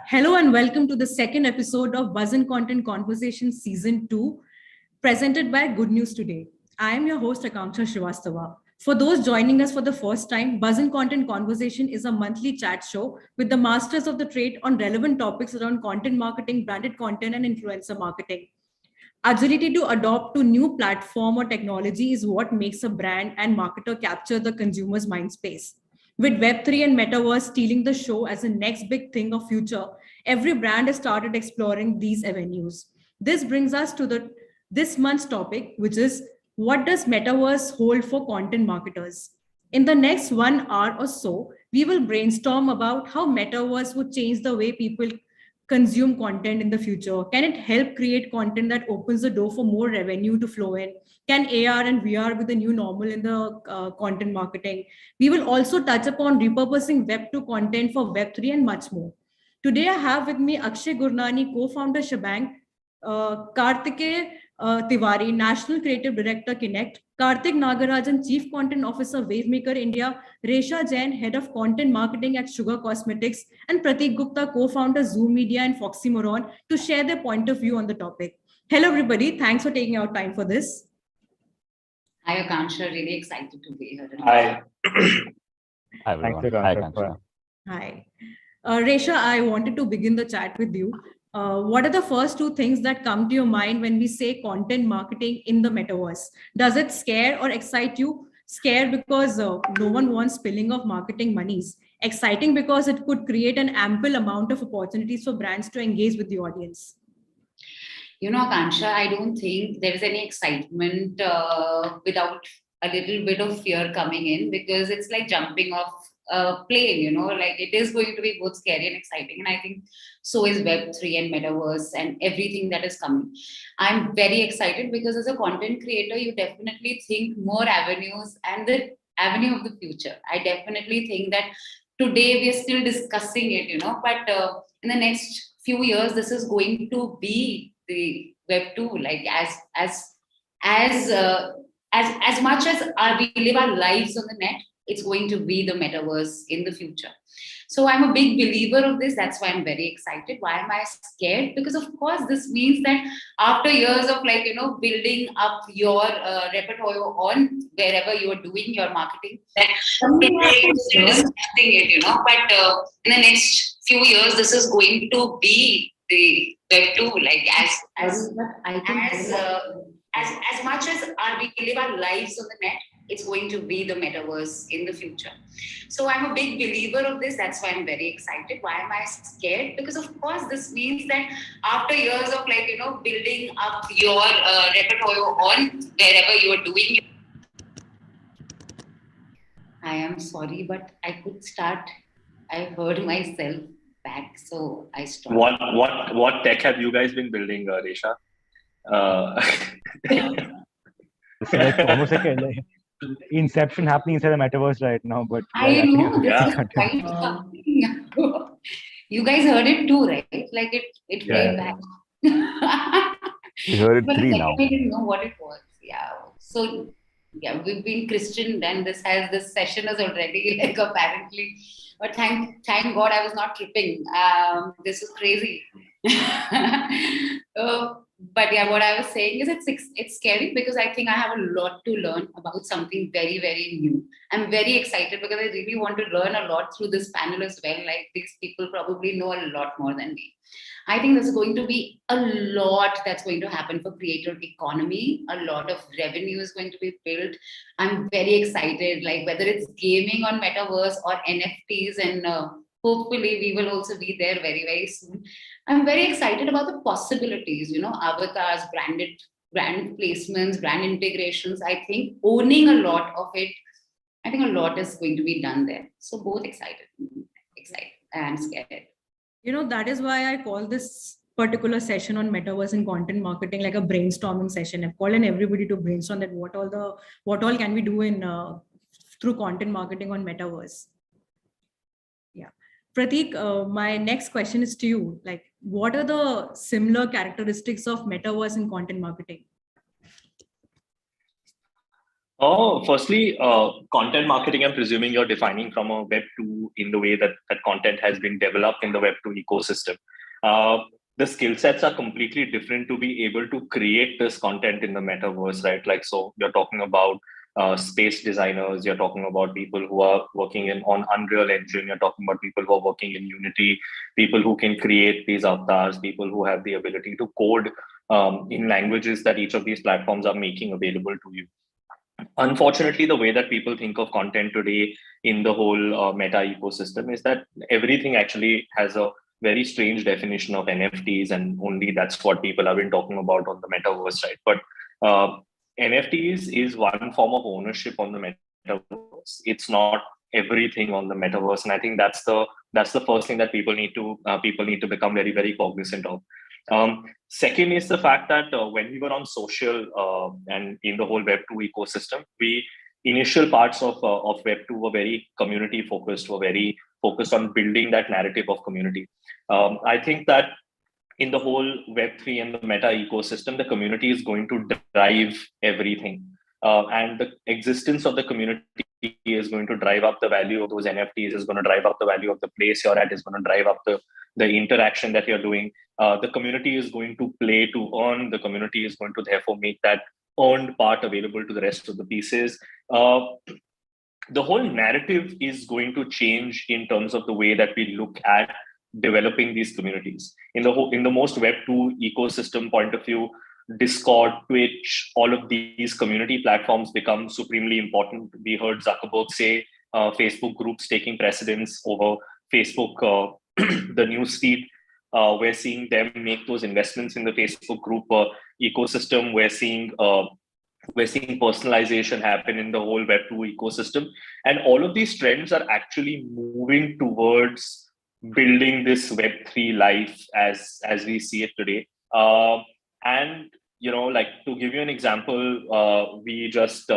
Hello and welcome to the second episode of BuzzInContent Conversation Season 2, presented by Good News Today. I am your host, Akanksha Srivastava. For those joining us for the first time, BuzzInContent Conversation is a monthly chat show with the masters of the trade on relevant topics around content marketing, branded content, and influencer marketing. Agility to adopt to new platform or technology is what makes a brand and marketer capture the consumer's mind space. With Web3 and Metaverse stealing the show as the next big thing of future, every brand has started exploring these avenues. This brings us to this month's topic, which is what does Metaverse hold for content marketers? In the next 1 hour or so, we will brainstorm about how Metaverse would change the way people consume content in the future? Can it help create content that opens the door for more revenue to flow in? Can AR and VR be the new normal in the content marketing? We will also touch upon repurposing Web2 content for Web3 and much more. Today, I have with me Akshay Gurnani, co-founder Shebang, Kartike Tiwari, National Creative Director, Kinect, Kartik Nagarajan, Chief Content Officer, Wavemaker India, Resha Jain, Head of Content Marketing at Sugar Cosmetics, and Pratik Gupta, co-founder, Zoom Media and FoxyMoron, to share their point of view on the topic. Hello, everybody. Thanks for taking out time for this. Hi, Akanksha. Really excited to be here. Hi. Hi, everyone. Hi, Akanksha. Hi. Resha, I wanted to begin the chat with you. What are the first two things that come to your mind when we say content marketing in the metaverse? Does it scare or excite you? Scare because no one wants spilling of marketing monies. Exciting because it could create an ample amount of opportunities for brands to engage with the audience. You know, Akanksha, I don't think there is any excitement without a little bit of fear coming in, because it's like jumping off a plane, you know, like it is going to be both scary and exciting. And I think so is Web3 and Metaverse and everything that is coming. I'm very excited because as a content creator, you definitely think more avenues and the avenue of the future. I definitely think that today we are still discussing it, you know, but in the next few years, this is going to be the Web2, like as much as we live our lives on the net, it's going to be the metaverse in the future. So I'm a big believer of this. That's why I'm very excited. Why am I scared? Because of course this means that after years of building up your repertoire on wherever you are doing your marketing, that still discussing it, you know. But in the next few years, this is going to be the Web2, like as much as we live our lives on the net, it's going to be the metaverse in the future. So I'm a big believer of this. That's why I'm very excited. Why am I scared? Because of course this means that after years of building up your repertoire on wherever you are doing. I am sorry, but I could start. I heard myself back, so I stopped. What tech have you guys been building, Resha? It's like almost like inception happening inside the metaverse right now, but I know this is quite something. You guys heard it too, right? Like it played back. We heard it three now. I didn't know what it was. Yeah. So yeah, we've been Christian, and this session is already like apparently. But thank God I was not tripping. This is crazy. But yeah, what I was saying is it's scary because I think I have a lot to learn about something very, very new. I'm very excited because I really want to learn a lot through this panel as well. Like these people probably know a lot more than me. I think there's going to be a lot that's going to happen for creator economy. A lot of revenue is going to be built. I'm very excited, like whether it's gaming on Metaverse or NFTs, and hopefully we will also be there very, very soon. I'm very excited about the possibilities, you know, avatars, brand placements, brand integrations. I think owning a lot of it, I think a lot is going to be done there. So both excited and scared. You know, that is why I call this particular session on metaverse and content marketing like a brainstorming session. I've called on everybody to brainstorm that what all can we do in through content marketing on metaverse. Yeah. Pratik, my next question is to you. Like, what are the similar characteristics of metaverse and content marketing? Oh, firstly, content marketing, I'm presuming you're defining from a Web 2 in the way that content has been developed in the Web 2 ecosystem. Uh, the skill sets are completely different to be able to create this content in the metaverse, right? Like, so you're talking about space designers, you're talking about people who are working on Unreal Engine, you're talking about people who are working in Unity, people who can create these avatars, people who have the ability to code in languages that each of these platforms are making available to you. Unfortunately, the way that people think of content today in the whole meta ecosystem is that everything actually has a very strange definition of NFTs, and only that's what people have been talking about on the metaverse, right? But uh, NFTs is one form of ownership on the metaverse. It's not everything on the metaverse, and I think that's the first thing that people need to become very, very cognizant of. Second is the fact that when we were on social and in the whole Web2 ecosystem, we initial parts of Web2 were very community focused, were very focused on building that narrative of community. I think that in the whole Web3 and the meta ecosystem, the community is going to drive everything. And the existence of the community is going to drive up the value of those NFTs, is going to drive up the value of the place you're at, is going to drive up the interaction that you're doing. The community is going to play to earn. The community is going to therefore make that earned part available to the rest of the pieces. The whole narrative is going to change in terms of the way that we look at developing these communities in the most Web 2 ecosystem point of view. Discord, Twitch, all of these community platforms become supremely important. We heard Zuckerberg say Facebook groups taking precedence over Facebook, the news feed. We're seeing them make those investments in the Facebook group ecosystem. We're seeing personalization happen in the whole Web2 ecosystem. And all of these trends are actually moving towards building this Web3 life as we see it today. And like, to give you an example, we just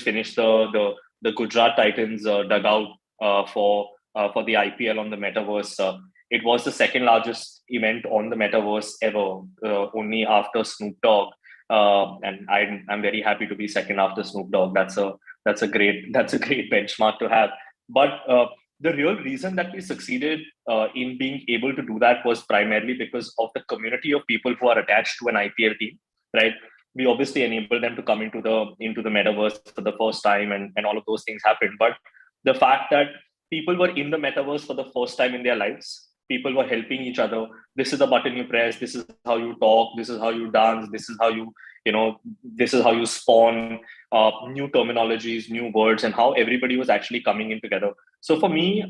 finished the Gujarat Titans dugout for the IPL on the Metaverse. It was the second largest event on the Metaverse ever, only after Snoop Dogg. And I'm very happy to be second after Snoop Dogg. That's a great benchmark to have. But the real reason that we succeeded in being able to do that was primarily because of the community of people who are attached to an IPL team, right? We obviously enabled them to come into the metaverse for the first time, and all of those things happened. But the fact that people were in the metaverse for the first time in their lives, people were helping each other. This is the button you press. This is how you talk. This is how you dance. This is how you spawn new terminologies, new words, and how everybody was actually coming in together. So for me,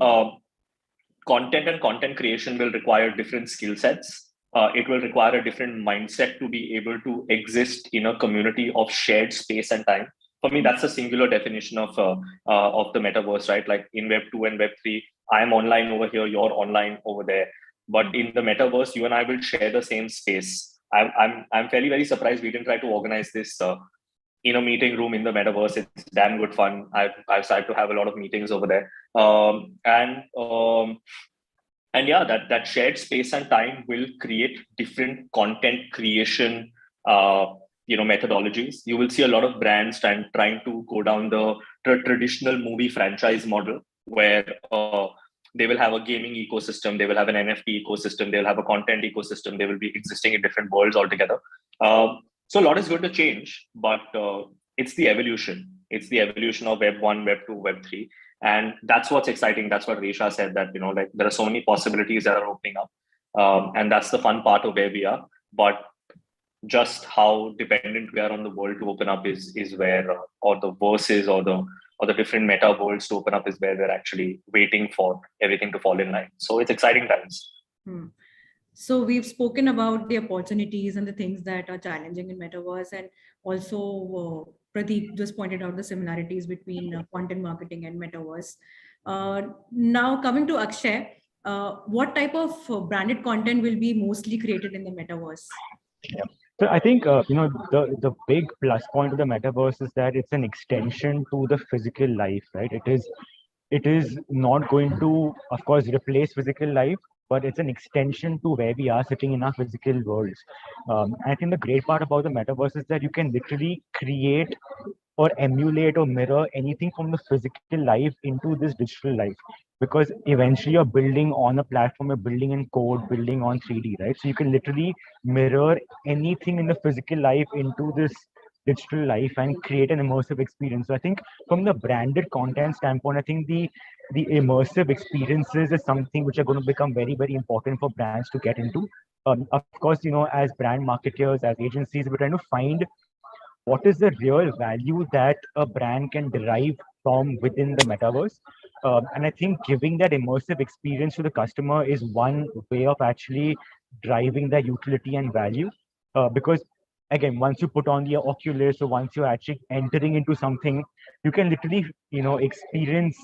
content and content creation will require different skill sets. It will require a different mindset to be able to exist in a community of shared space and time. For me, that's a singular definition of the metaverse, right? Like in Web 2 and Web 3, I'm online over here, you're online over there. But in the metaverse, you and I will share the same space. I'm fairly very surprised we didn't try to organize this in a meeting room in the metaverse. It's damn good fun. I've started to have a lot of meetings over there, and yeah, that shared space and time will create different content creation methodologies. You will see a lot of brands trying to go down the traditional movie franchise model, where they will have a gaming ecosystem, they will have an NFT ecosystem, they'll have a content ecosystem, they will be existing in different worlds altogether. So a lot is going to change, but it's the evolution. It's the evolution of Web 1, Web 2, Web 3. And that's what's exciting. That's what Resha said, that, like, there are so many possibilities that are opening up. And that's the fun part of where we are. But just how dependent we are on the world to open up is where, or the verses or the different meta worlds to open up is where we're actually waiting for everything to fall in line. So it's exciting times. So we've spoken about the opportunities and the things that are challenging in metaverse, and also Pratik just pointed out the similarities between content marketing and metaverse. Now coming to Akshay, what type of branded content will be mostly created in the metaverse? Yeah. So I think the big plus point of the metaverse is that it's an extension to the physical life, right? It is not going to, of course, replace physical life, but it's an extension to where we are sitting in our physical worlds. I think the great part about the metaverse is that you can literally create or emulate or mirror anything from the physical life into this digital life, because eventually you're building on a platform, you're building in code, building on 3D, right? So you can literally mirror anything in the physical life into this digital life and create an immersive experience. So I think from the branded content standpoint, I think the immersive experiences is something which are going to become very, very important for brands to get into. Of course, as brand marketers, as agencies, we're trying to find what is the real value that a brand can derive from within the metaverse. And I think giving that immersive experience to the customer is one way of actually driving their utility and value. Because again, once you put on the Oculus, or once you're actually entering into something, you can literally, experience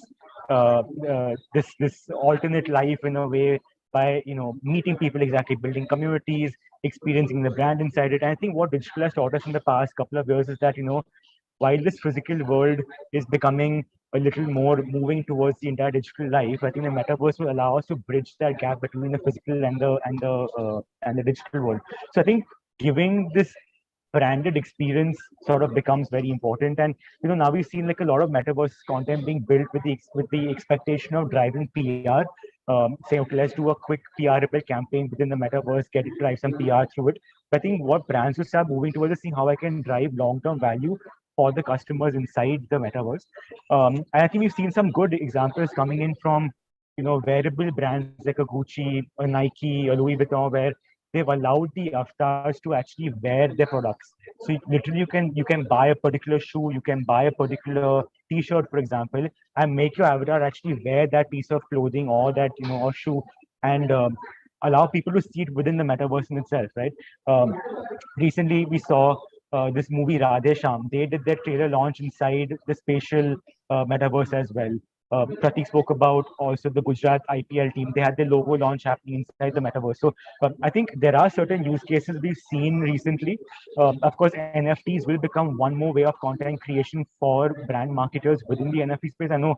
this alternate life in a way by meeting people, exactly, building communities, experiencing the brand inside it. And I think what digital has taught us in the past couple of years is that, while this physical world is becoming a little more moving towards the entire digital life, I think the metaverse will allow us to bridge that gap between the physical and the digital world. So I think giving this branded experience sort of becomes very important. And now we've seen like a lot of metaverse content being built with the expectation of driving PR. Say, okay, let's do a quick PR repair campaign within the metaverse, get it, drive some PR through it. But I think what brands will start moving towards is seeing how I can drive long-term value for the customers inside the metaverse. And I think we've seen some good examples coming in from wearable brands like a Gucci, a Nike, a Louis Vuitton, where they've allowed the avatars to actually wear their products. So literally, you can buy a particular shoe, you can buy a particular T-shirt, for example, and make your avatar actually wear that piece of clothing or that or shoe, and allow people to see it within the metaverse in itself, right? Recently, we saw this movie Radhe Sham. They did their trailer launch inside the spatial metaverse as well. Pratik spoke about also the Gujarat IPL team. They had their logo launch happening inside the metaverse. So I think there are certain use cases we've seen recently. Of course, NFTs will become one more way of content creation for brand marketers within the NFT space. I know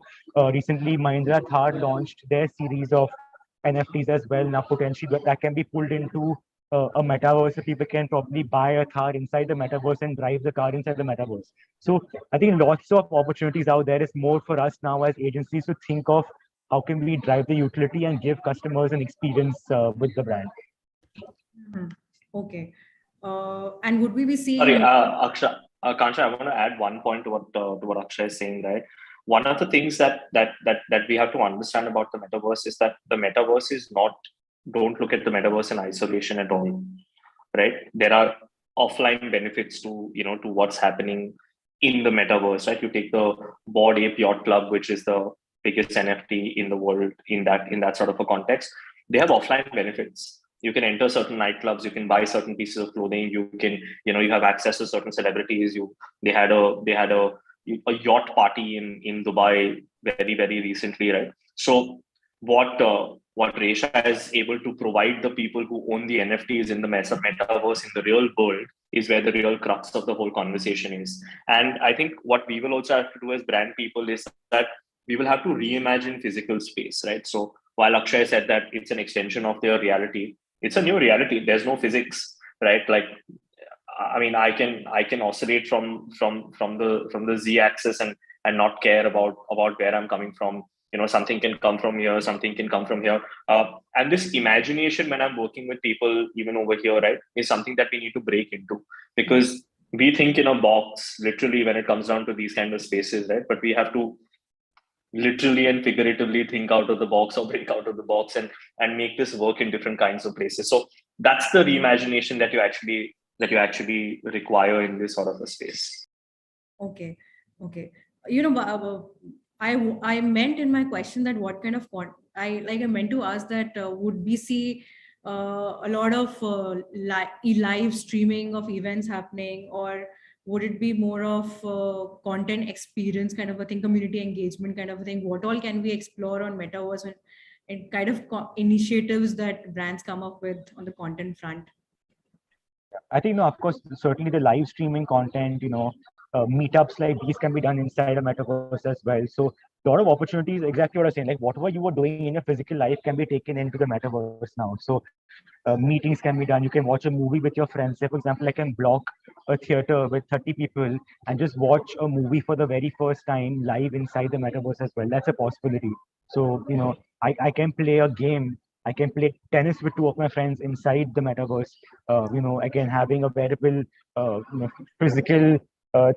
recently Mahindra Thar launched their series of NFTs as well. Now, potentially that can be pulled into a metaverse. So people can probably buy a car inside the metaverse and drive the car inside the metaverse. So I think lots of opportunities out there. Is more for us now as agencies to think of how can we drive the utility and give customers an experience with the brand. Okay. And would we be seeing? Sorry, Kansha, I want to add one point to what Akshay is saying, right? One of the things that we have to understand about the metaverse is that the metaverse is not. Don't look at the metaverse in isolation at all, right? There are offline benefits to to what's happening in the metaverse, right? You take the Bored Ape Yacht Club, which is the biggest NFT in the world in that sort of a context. They have offline benefits. You can enter certain nightclubs, you can buy certain pieces of clothing, you can you have access to certain celebrities. They had a yacht party in Dubai very, very recently, right? So what Resha is able to provide the people who own the NFTs in the metaverse in the real world is where the real crux of the whole conversation is. And I think what we will also have to do as brand people is that we will have to reimagine physical space, right? So while Akshay said that it's an extension of their reality, it's a new reality. There's no physics, right? Like, I mean, I can oscillate from the z-axis and not care about where I'm coming from. Something can come from here, something can come from here. And this imagination, when I'm working with people, even over here, right, is something that we need to break into, because we think in a box, literally, when it comes down to these kind of spaces, right? But we have to literally and figuratively think out of the box or break out of the box and make this work in different kinds of places. So that's the reimagination that you actually require in this sort of a space. Okay. I meant in my question that what kind of I meant to ask that would we see a lot of live streaming of events happening, or would it be more of content experience kind of a thing, community engagement kind of a thing? What all can we explore on metaverse and kind of initiatives that brands come up with on the content front? I think, of course, certainly the live streaming content, meetups like these can be done inside a metaverse as well. So a lot of opportunities, exactly what I was saying, like whatever you were doing in your physical life can be taken into the metaverse now. So meetings can be done. You can watch a movie with your friends. Say, for example, I can block a theater with 30 people and just watch a movie for the very first time live inside the metaverse as well. That's a possibility. So, I can play a game. I can play tennis with two of my friends inside the metaverse. Again, having a wearable, physical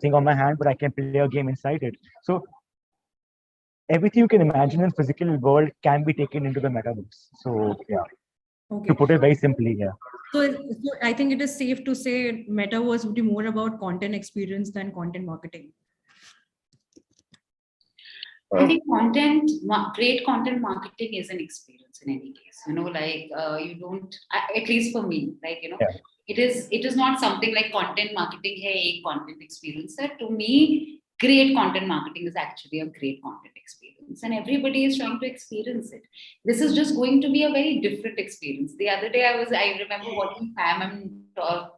thing on my hand, but I can play a game inside it. So everything you can imagine in physical world can be taken into the metaverse. So yeah, Okay. to put it very simply, yeah. So I think it is safe to say metaverse would be more about content experience than content marketing. I think great content marketing is an experience in any case. You don't, at least for me, Yeah. it is not something like content marketing, hey, content experience. To me, great content marketing is actually a great content experience, and everybody is trying to experience it. This is just going to be a very different experience. The other day, I remember watching Pam and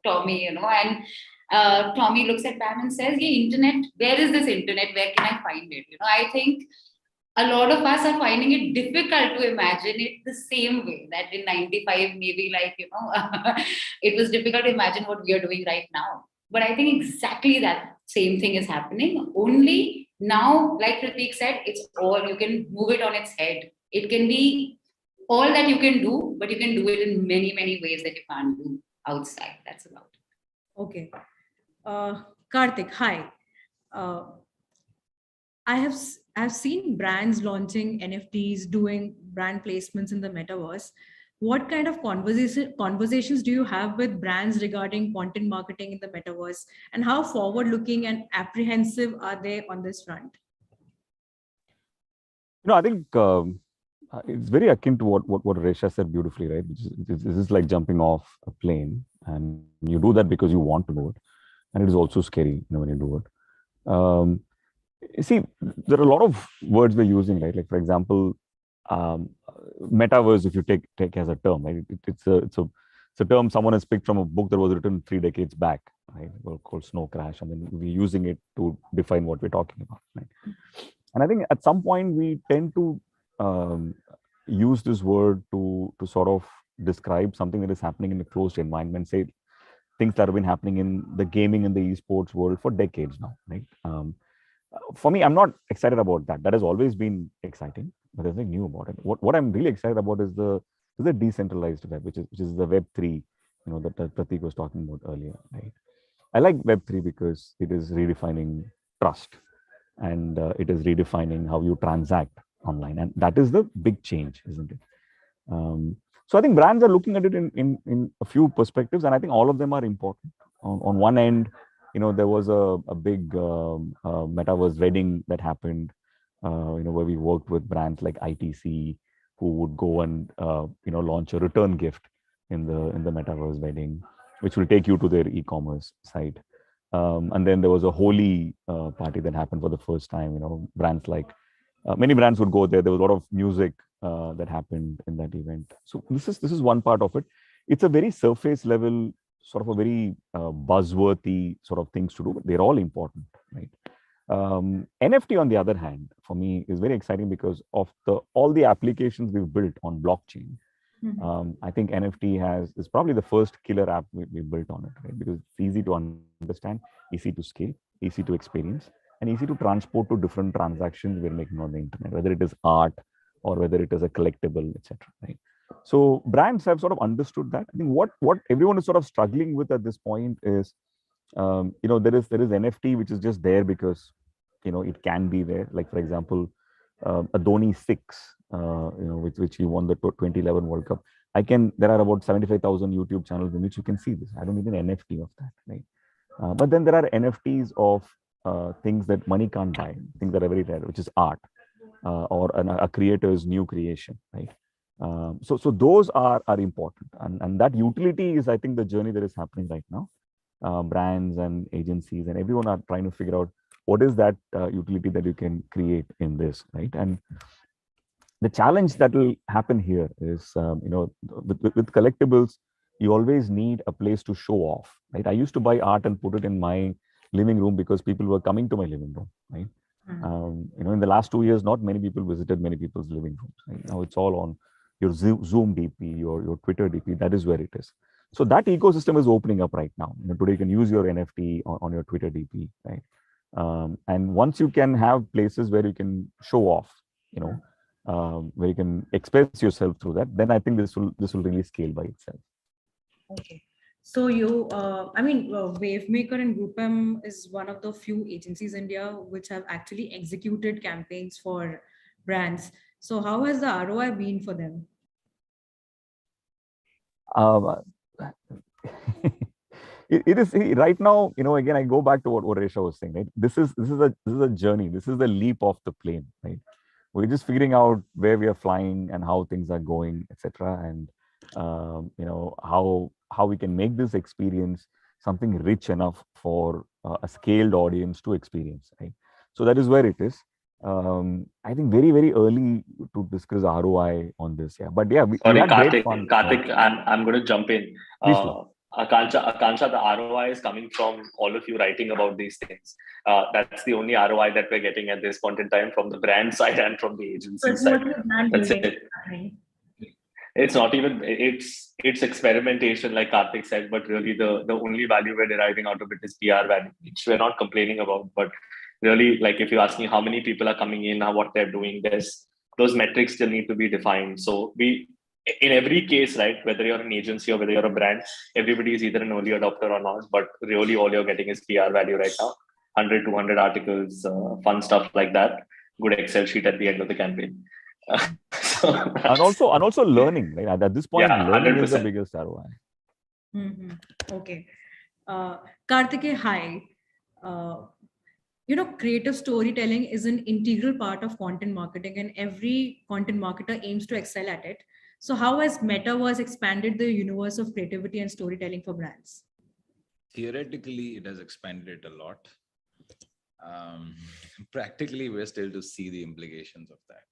Tommy, and Tommy looks at Pam and says, "Yeah, internet. Where is this internet? Where can I find it?" I think a lot of us are finding it difficult to imagine it the same way that in 95, maybe it was difficult to imagine what we are doing right now. But I think exactly that same thing is happening. Only now, like Pratik said, it's all, you can move it on its head. It can be all that you can do, but you can do it in many, many ways that you can't do outside. That's about it. Okay. Karthik, hi. I've seen brands launching NFTs, doing brand placements in the metaverse. What kind of conversations do you have with brands regarding content marketing in the metaverse, and how forward-looking and apprehensive are they on this front? I think it's very akin to what Resha said beautifully, right? This is like jumping off a plane, and you do that because you want to do it, and it is also scary, when you do it. You see, there are a lot of words we're using, right? Like, for example, metaverse, if you take as a term, right? It's a term someone has picked from a book that was written 3 decades back, right? Called Snow Crash, and then we're using it to define what we're talking about, right? And I think at some point we tend to use this word to sort of describe something that is happening in a closed environment, say things that have been happening in the gaming and the esports world for decades now, right? For me, I'm not excited about that. That has always been exciting, but there's nothing new about it. What I'm really excited about is the decentralized web, which is the Web3, that Pratik was talking about earlier, right? I like Web3 because it is redefining trust, and it is redefining how you transact online, and that is the big change, isn't it? So I think brands are looking at it in a few perspectives, and I think all of them are important. On one end, there was a big metaverse wedding that happened, where we worked with brands like ITC, who would go and launch a return gift in the metaverse wedding, which will take you to their e-commerce site. And then there was a holy party that happened for the first time. Brands like many brands would go there. There was a lot of music that happened in that event. So this is one part of it. It's a very surface level, sort of a very buzzworthy sort of things to do, but they're all important, right? NFT, on the other hand, for me is very exciting because of all the applications we've built on blockchain. Mm-hmm. I think NFT is probably the first killer app we built on it, right? Because it's easy to understand, easy to scale, easy to experience, and easy to transport to different transactions we're making on the internet, whether it is art or whether it is a collectible, etc. Right? So brands have sort of understood that. I think what everyone is sort of struggling with at this point is, there is NFT which is just there because it can be there. Like, for example, a Dhoni 6, which he won the 2011 World Cup. There are about 75,000 YouTube channels in which you can see this. I don't need an NFT of that, right? But then there are NFTs of things that money can't buy, things that are very rare, which is art or a creator's new creation, right? So those are important, and that utility is, I think, the journey that is happening right now. Brands and agencies and everyone are trying to figure out what is that utility that you can create in this, right? And the challenge that will happen here is, with collectibles, you always need a place to show off, right? I used to buy art and put it in my living room because people were coming to my living room, right? In the last 2 years, not many people visited many people's living rooms. Right? Now it's all on your Zoom DP, your Twitter DP. That is where it is. So that ecosystem is opening up right now. Today you can use your NFT on your Twitter DP, right? And once you can have places where you can show off, where you can express yourself through that, then I think this will really scale by itself. Okay. So Wavemaker and Groupem is one of the few agencies in India which have actually executed campaigns for brands. So how has the ROI been for them? It is right now. Again, I go back to what Resha was saying. Right, this is a journey. This is the leap off the plane. Right, we're just figuring out where we are flying and how things are going, etc. And how we can make this experience something rich enough for a scaled audience to experience. Right, so that is where it is. I think very, very early to discuss ROI on this. Yeah, but yeah, sorry, we had great fun. Kartik, I'm going to jump in. Akansha, the ROI is coming from all of you writing about these things. That's the only ROI that we're getting at this point in time from the brand side and from the agency side. That's it. It's not even, it's experimentation, like Kartik said, but really the only value we're deriving out of it is PR value, which we're not complaining about. But really, like if you ask me how many people are coming in, what they're doing, those metrics still need to be defined. So in every case, right, whether you're an agency or whether you're a brand, everybody is either an early adopter or not, but really all you're getting is PR value right now. 100, 200 articles, fun stuff like that, good Excel sheet at the end of the campaign. and also learning, right? At this point, learning 100%. Is the biggest ROI. Mm-hmm. Okay. Kartike, hi. Creative storytelling is an integral part of content marketing, and every content marketer aims to excel at it. So how has Metaverse expanded the universe of creativity and storytelling for brands? Theoretically, it has expanded it a lot. Practically, we're still to see the implications of that.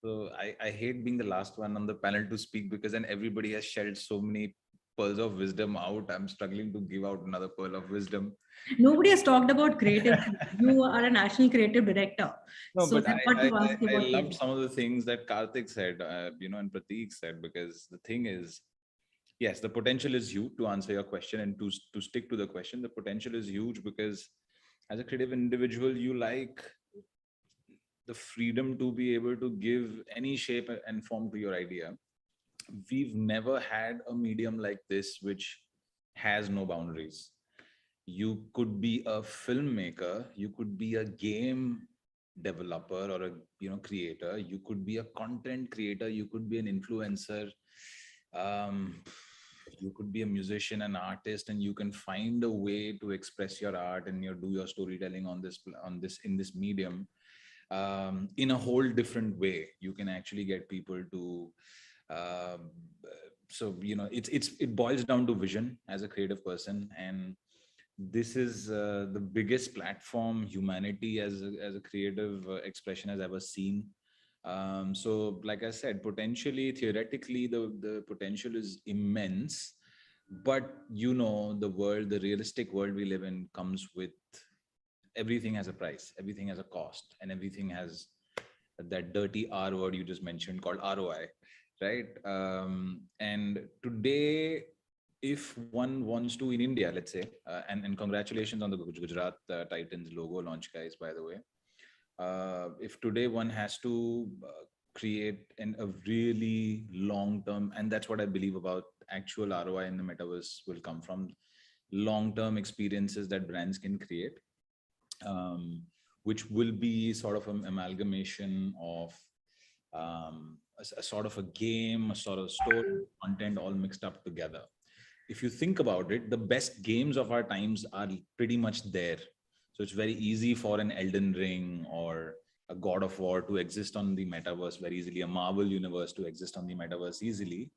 So I hate being the last one on the panel to speak, because then everybody has shared so many pearls of wisdom out. I'm struggling to give out another pearl of wisdom. Nobody has talked about creative. You are a national creative director. No, so but I loved some of the things that Kartik said, and Pratik said, because the thing is, yes, the potential is huge. To answer your question and to stick to the question, the potential is huge because as a creative individual, you like the freedom to be able to give any shape and form to your idea. We've never had a medium like this which has no boundaries. You could be a filmmaker, you could be a game developer or a creator, you could be a content creator, you could be an influencer, you could be a musician, an artist, and you can find a way to express your art and do your storytelling in this medium in a whole different way. You can actually get people to it boils down to vision as a creative person, and this is the biggest platform humanity as a creative expression has ever seen. So like I said, potentially, theoretically, the potential is immense, but the realistic world we live in comes with everything has a price, everything has a cost, and everything has that dirty R word you just mentioned called ROI, right? And today, if one wants to, in India, let's say, and congratulations on the Gujarat Titans logo launch, guys, by the way. If today one has to create a really long-term, and that's what I believe about actual ROI in the metaverse will come from long-term experiences that brands can create, which will be sort of an amalgamation of a sort of a game, a sort of story, content all mixed up together. If you think about it, the best games of our times are pretty much there. So it's very easy for an Elden Ring or a God of War to exist on the metaverse very easily, a Marvel universe to exist on the metaverse easily.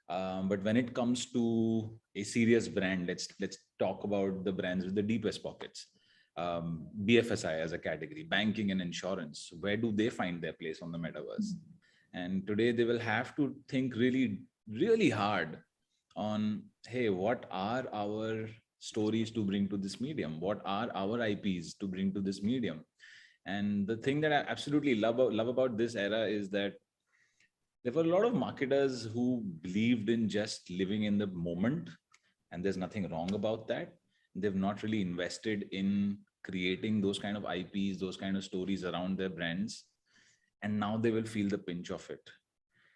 But when it comes to a serious brand, let's talk about the brands with the deepest pockets. BFSI as a category, banking and insurance, where do they find their place on the metaverse? And today they will have to think really, really hard on, hey, what are our stories to bring to this medium? What are our IPs to bring to this medium? And the thing that I absolutely love about this era is that there were a lot of marketers who believed in just living in the moment, and there's nothing wrong about that. They've not really invested in creating those kind of IPs, those kind of stories around their brands, and now they will feel the pinch of it.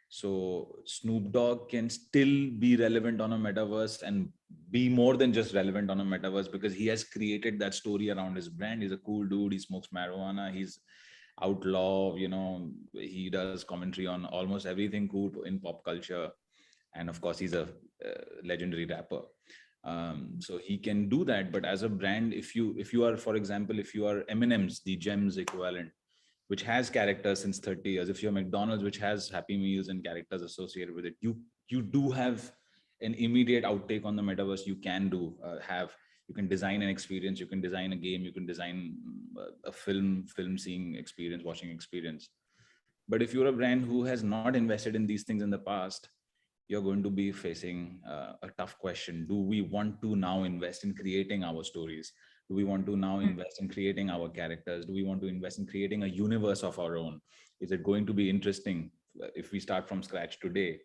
So Snoop Dogg can still be relevant on a metaverse and be more than just relevant on a metaverse because he has created that story around his brand. He's a cool dude. He smokes marijuana. He's outlaw. He does commentary on almost everything cool in pop culture. And of course, he's a legendary rapper. So he can do that. But as a brand, if you are, for example, if you are M&M's, the Gems equivalent, which has characters since 30 years. If you're McDonald's, which has Happy Meals and characters associated with it, you do have an immediate outtake on the metaverse. You can you can design an experience, you can design a game, you can design a film seeing experience, watching experience. But if you're a brand who has not invested in these things in the past, you're going to be facing a tough question. Do we want to now invest in creating our stories? Do we want to now invest in creating our characters? Do we want to invest in creating a universe of our own? Is it going to be interesting if we start from scratch today?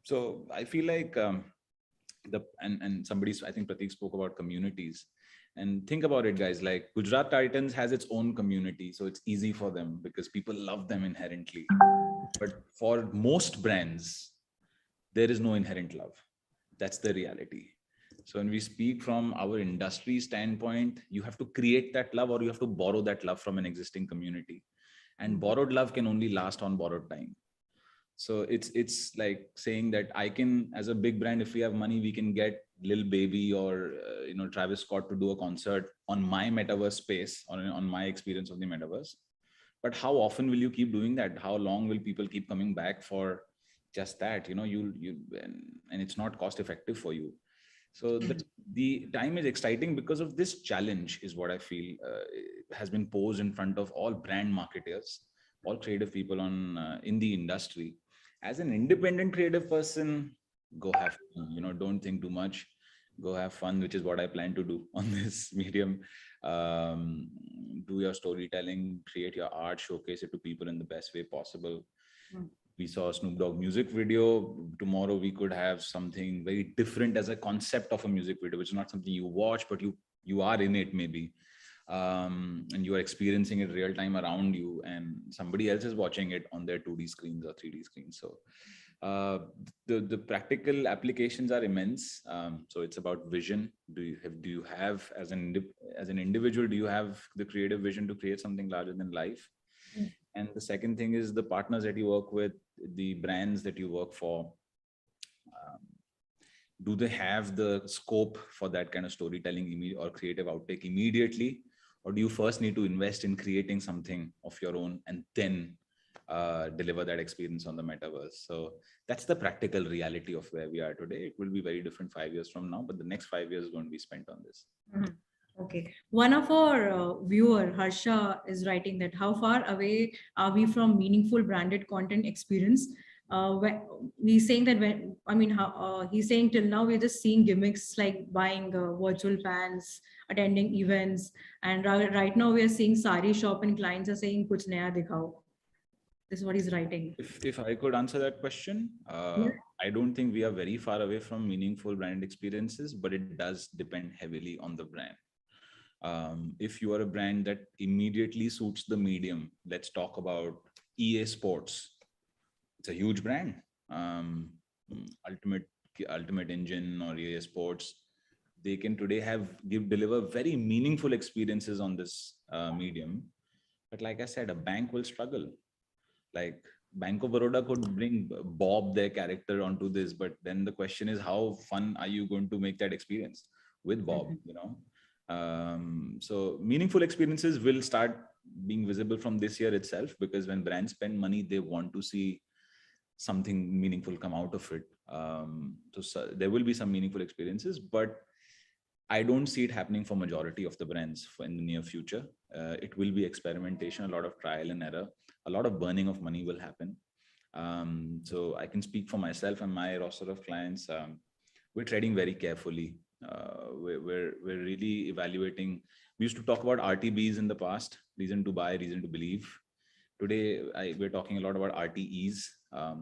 So I feel like I think Pratik spoke about communities. And think about it, guys, like Gujarat Titans has its own community. So it's easy for them because people love them inherently. But for most brands, there is no inherent love. That's the reality. So when we speak from our industry standpoint, you have to create that love or you have to borrow that love from an existing community. And borrowed love can only last on borrowed time. So it's like saying that I can, as a big brand, if we have money, we can get Lil Baby or Travis Scott to do a concert on my metaverse space or on my experience of the metaverse. But how often will you keep doing that? How long will people keep coming back for just that? And it's not cost effective for you. So the time is exciting because of this challenge is what I feel has been posed in front of all brand marketers, all creative people in the industry. As an independent creative person, go have fun, don't think too much, go have fun, which is what I plan to do on this medium. Do your storytelling, create your art, showcase it to people in the best way possible. We saw a Snoop Dogg music video. Tomorrow we could have something very different as a concept of a music video, which is not something you watch, but you are in it maybe. And you are experiencing it real time around you, and somebody else is watching it on their 2D screens or 3D screens. So the practical applications are immense. So it's about vision. Do you have as an individual, do you have the creative vision to create something larger than life? And the second thing is the partners that you work with, the brands that you work for. Do they have the scope for that kind of storytelling or creative outtake immediately? Or do you first need to invest in creating something of your own and then deliver that experience on the metaverse? So that's the practical reality of where we are today. It will be very different 5 years from now, but the next 5 years is going to be spent on this. Okay. One of our viewer, Harsha, is writing that how far away are we from meaningful branded content experience? He's saying that he's saying till now we're just seeing gimmicks like buying virtual fans, attending events, and right now we are seeing sari shop and clients are saying kuch naya dikhao. This is what he's writing. If I could answer that question, I don't think we are very far away from meaningful brand experiences, but it does depend heavily on the brand. If you are a brand that immediately suits the medium, let's talk about EA Sports. It's a huge brand. Ultimate Engine or EA Sports, they can today deliver very meaningful experiences on this medium. But like I said, a bank will struggle. Like Bank of Baroda could bring Bob, their character, onto this, but then the question is, how fun are you going to make that experience with Bob? So meaningful experiences will start being visible from this year itself, because when brands spend money, they want to see something meaningful come out of it. So there will be some meaningful experiences, but I don't see it happening for majority of the brands in the near future. It will be experimentation, a lot of trial and error, a lot of burning of money will happen. So I can speak for myself and my roster of clients. We're treading very carefully. We're really evaluating We used to talk about RTBs in the past, reason to buy, reason to believe. Today, we're talking a lot about RTEs.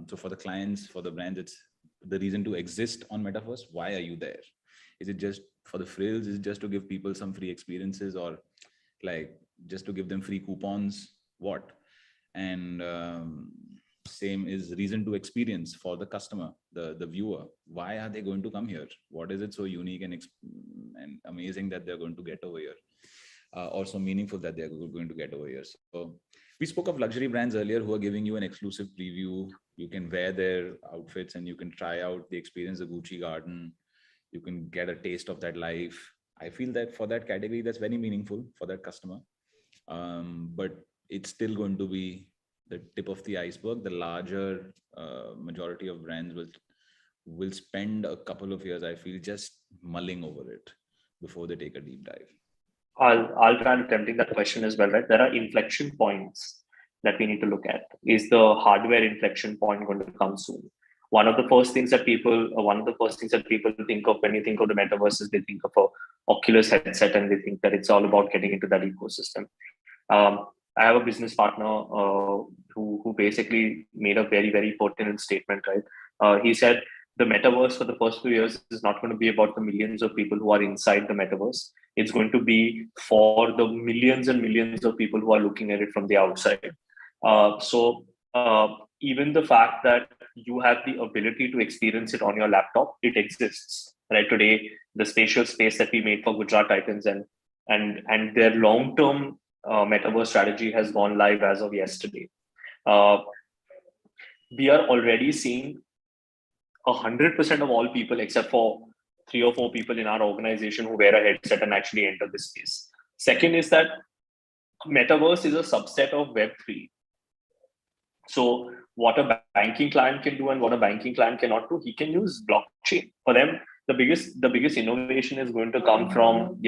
So for the clients, for the brands, it's the reason to exist on Metaverse. Why are you there? Is it just for the frills? Is it just to give people some free experiences, or like just to give them free coupons? What? And same is reason to experience for the customer, the viewer. Why are they going to come here? What is it so unique and amazing that they're going to get over here? Also meaningful that they're going to get over here. So we spoke of luxury brands earlier who are giving you an exclusive preview. You can wear their outfits and you can try out the experience, the Gucci garden. You can get a taste of that life. I feel that for that category, that's very meaningful for that customer. But it's still going to be the tip of the iceberg. The larger majority of brands will spend a couple of years, I feel, just mulling over it before they take a deep dive. I'll try attempting that question as well, right? There are inflection points that we need to look at. Is the hardware inflection point going to come soon? One of the first things that people think of when you think of the metaverse is they think of a Oculus headset and they think that it's all about getting into that ecosystem. I have a business partner who basically made a very, very pertinent statement, right? He said the metaverse for the first few years is not going to be about the millions of people who are inside the metaverse. It's going to be for the millions and millions of people who are looking at it from the outside. So even the fact that you have the ability to experience it on your laptop, it exists, right? Today, the spatial space that we made for Gujarat Titans and their long-term metaverse strategy has gone live as of yesterday. We are already seeing 100% of all people, except for 3 or 4 people in our organization who wear a headset and actually enter this space. Second is that metaverse is a subset of Web3. So what a banking client can do and what a banking client cannot do, he can use blockchain. For them, the biggest innovation is going to come from,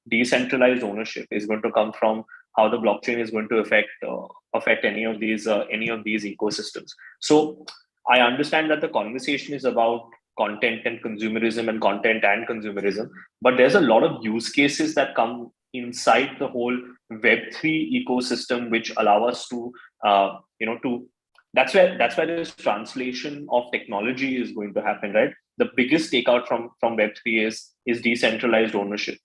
decentralized ownership, is going to come from how the blockchain is going to affect any of these ecosystems. So I understand that the conversation is about content and consumerism, but there's a lot of use cases that come inside the whole Web3 ecosystem, which allow us to, that's where this translation of technology is going to happen, right? The biggest takeout from Web3 is decentralized ownership,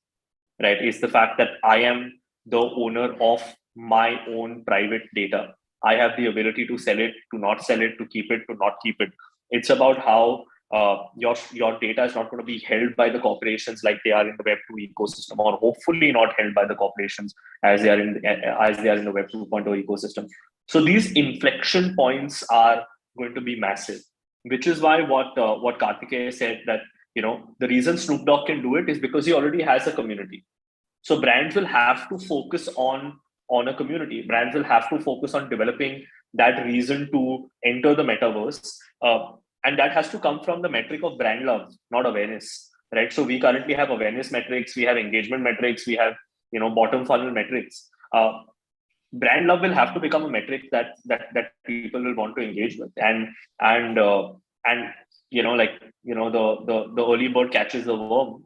right? It's the fact that I am the owner of my own private data. I have the ability to sell it, to not sell it, to keep it, to not keep it. It's about how your data is not going to be held by the corporations like they are in the Web2 ecosystem, or hopefully not held by the corporations as they are in the Web 2.0 ecosystem. So these inflection points are going to be massive, which is why what Karthikeya said, that the reason Snoop Dogg can do it is because he already has a community. So brands will have to focus on a community. Brands will have to focus on developing that reason to enter the metaverse. And that has to come from the metric of brand love, not awareness, right? So we currently have awareness metrics, we have engagement metrics, we have, bottom funnel metrics. Brand love will have to become a metric that people will want to engage with. And the early bird catches the worm.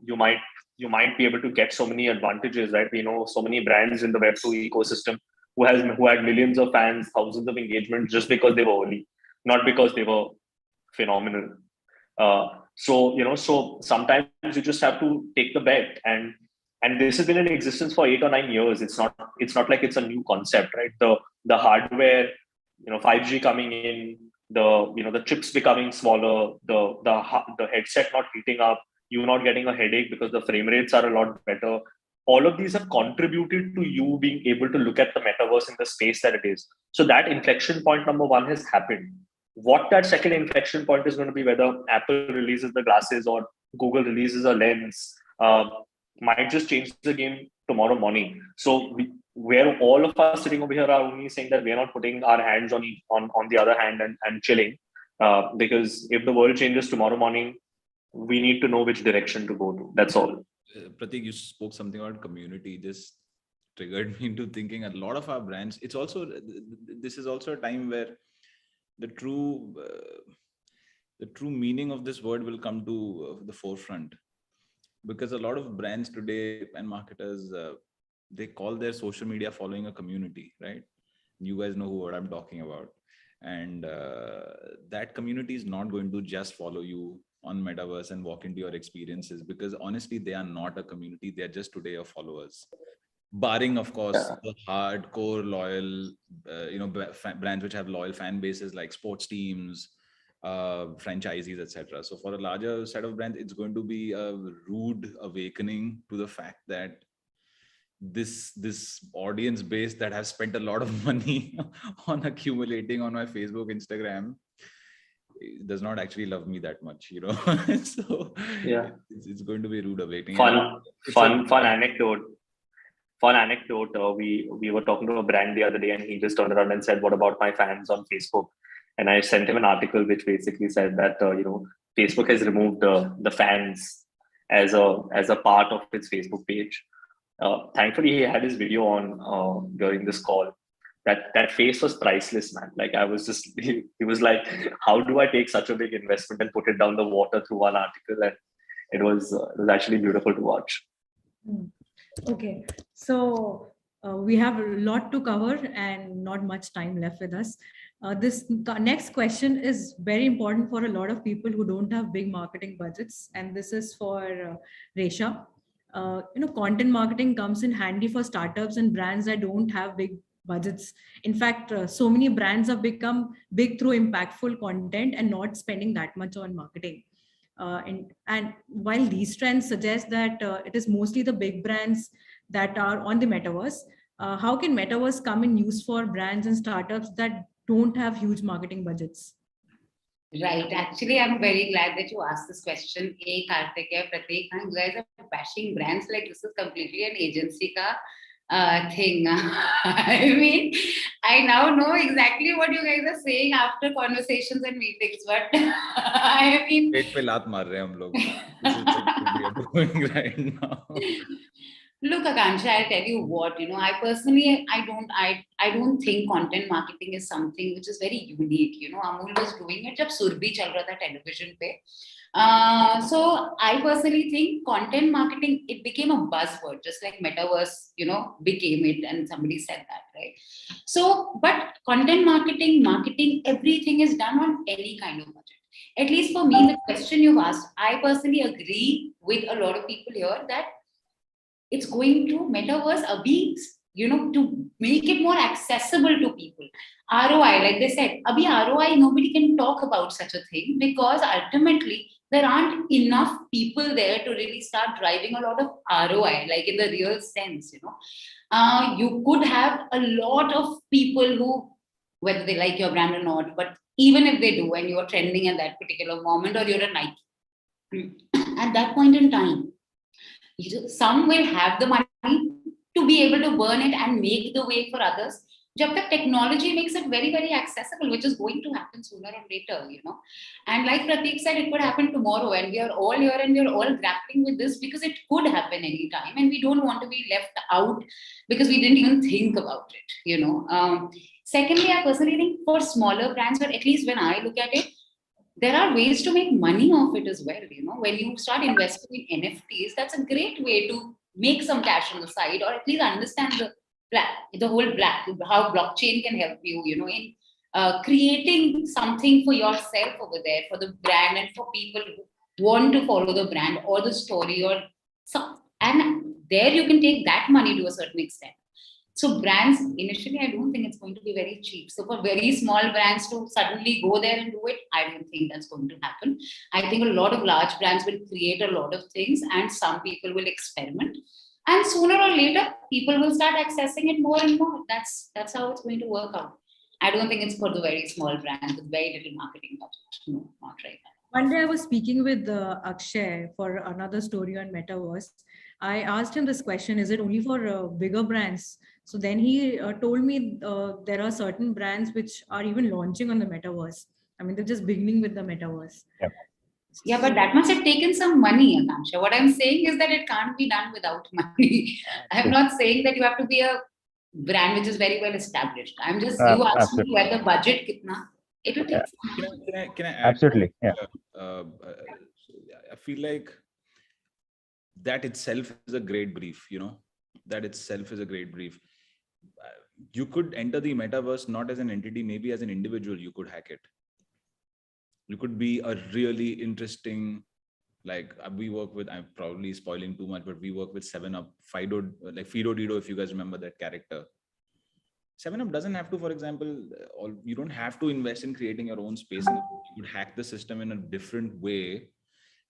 You might be able to get so many advantages, right? We know so many brands in the Web2 ecosystem who had millions of fans, thousands of engagements just because they were early, not because they were phenomenal. So sometimes you just have to take the bet, and this has been in existence for 8 or 9 years. It's not like it's a new concept, right? The hardware, 5G coming in, the chips becoming smaller, the headset not heating up, you not getting a headache because the frame rates are a lot better. All of these have contributed to you being able to look at the metaverse in the space that it is. So that inflection point number 1 has happened. What that second inflection point is going to be, whether Apple releases the glasses or Google releases a lens, might just change the game tomorrow morning. So where all of us sitting over here are only saying that we're not putting our hands on the other hand and chilling, because if the world changes tomorrow morning, we need to know which direction to go to. That's all. Pratik, you spoke something about community. This triggered me into thinking a lot of our brands. This is also a time where the true meaning of this word will come to the forefront, because a lot of brands today and marketers they call their social media following a community, right? You guys know what I'm talking about. And that community is not going to just follow you on Metaverse and walk into your experiences, because honestly, they are not a community. They're just today your followers. Barring, of course, the hardcore loyal, brands which have loyal fan bases like sports teams, franchisees, etc. So for a larger set of brands, it's going to be a rude awakening to the fact that this audience base that has spent a lot of money on accumulating on my Facebook, Instagram, does not actually love me that much, So Yeah, it's going to be a rude awakening. Fun anecdote. We were talking to a brand the other day, and he just turned around and said, "What about my fans on Facebook?" And I sent him an article which basically said that Facebook has removed the fans as a part of its Facebook page. Thankfully, he had his video on during this call. That face was priceless, man. Like I was just, he was like, "How do I take such a big investment and put it down the water through one article?" And it was actually beautiful to watch. Okay, so we have a lot to cover and not much time left with us. The next question is very important for a lot of people who don't have big marketing budgets, and this is for Resha. Content marketing comes in handy for startups and brands that don't have big budgets. In fact, so many brands have become big through impactful content and not spending that much on marketing. And while these trends suggest that it is mostly the big brands that are on the metaverse, how can metaverse come in use for brands and startups that don't have huge marketing budgets? Right. Actually, I'm very glad that you asked this question. Karthik, Pratik, you guys are bashing brands like this is completely an agency thing. I mean, I now know exactly what you guys are saying after conversations and meetings, but I mean, पेट पे लात मार रहे हैं हम लोग. This is what we are doing right now. Look, Akansha, I'll tell you what, I personally, I don't think content marketing is something which is very unique. Amul was doing it jab Surbhi chal raha tha television pe. So I personally think content marketing, it became a buzzword, just like Metaverse, became it, and somebody said that, right? So, but content marketing, everything is done on any kind of budget. At least for me, the question you've asked, I personally agree with a lot of people here that it's going to Metaverse to make it more accessible to people. ROI, like they said, ROI, nobody can talk about such a thing because ultimately there aren't enough people there to really start driving a lot of ROI, like in the real sense, you could have a lot of people who, whether they like your brand or not, but even if they do, and you're trending at that particular moment, or you're a Nike, at that point in time, some will have the money to be able to burn it and make the way for others. Jab tak technology makes it very, very accessible, which is going to happen sooner or later, And like Pratik said, it could happen tomorrow, and we are all here and we are all grappling with this because it could happen anytime, and we don't want to be left out because we didn't even think about it, Secondly, I personally think for smaller brands, or at least when I look at it, there are ways to make money off it as well. When you start investing in NFTs, that's a great way to make some cash on the side, or at least understand the whole how blockchain can help you, in creating something for yourself over there, for the brand, and for people who want to follow the brand or the story, or some, and there you can take that money to a certain extent. So brands, initially, I don't think it's going to be very cheap. So for very small brands to suddenly go there and do it, I don't think that's going to happen. I think a lot of large brands will create a lot of things, and some people will experiment. And sooner or later, people will start accessing it more and more. That's how it's going to work out. I don't think it's for the very small brands with very little marketing budget. No, not right now. One day I was speaking with Akshay for another story on Metaverse. I asked him this question, is it only for bigger brands? So then he told me there are certain brands which are even launching on the Metaverse. I mean, they're just beginning with the Metaverse. Yep. Yeah, but that must have taken some money, Akansha. What I'm saying is that it can't be done without money. I'm not saying that you have to be a brand which is very well established. I'm just, you asked me where the budget kitna. It will take some money. Can I add? Absolutely. Yeah. I feel like that itself is a great brief, That itself is a great brief. You could enter the metaverse not as an entity, maybe as an individual. You could hack it. You could be a really interesting, like we work with, I'm probably spoiling too much, but we work with 7up, Fido, like Fido Dido, if you guys remember that character. 7up doesn't have to, for example, you don't have to invest in creating your own space. You could hack the system in a different way.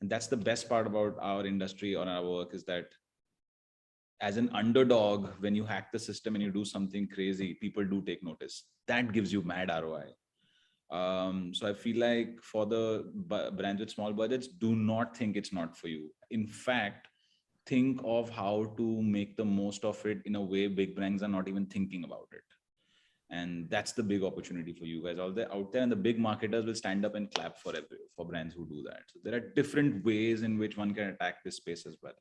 And that's the best part about our industry or our work, is that as an underdog, when you hack the system and you do something crazy, people do take notice. That gives you mad ROI. So I feel like for the brands with small budgets, do not think it's not for you. In fact, think of how to make the most of it in a way big brands are not even thinking about it. And that's the big opportunity for you guys out there, and the big marketers will stand up and clap for brands who do that. So there are different ways in which one can attack this space as well.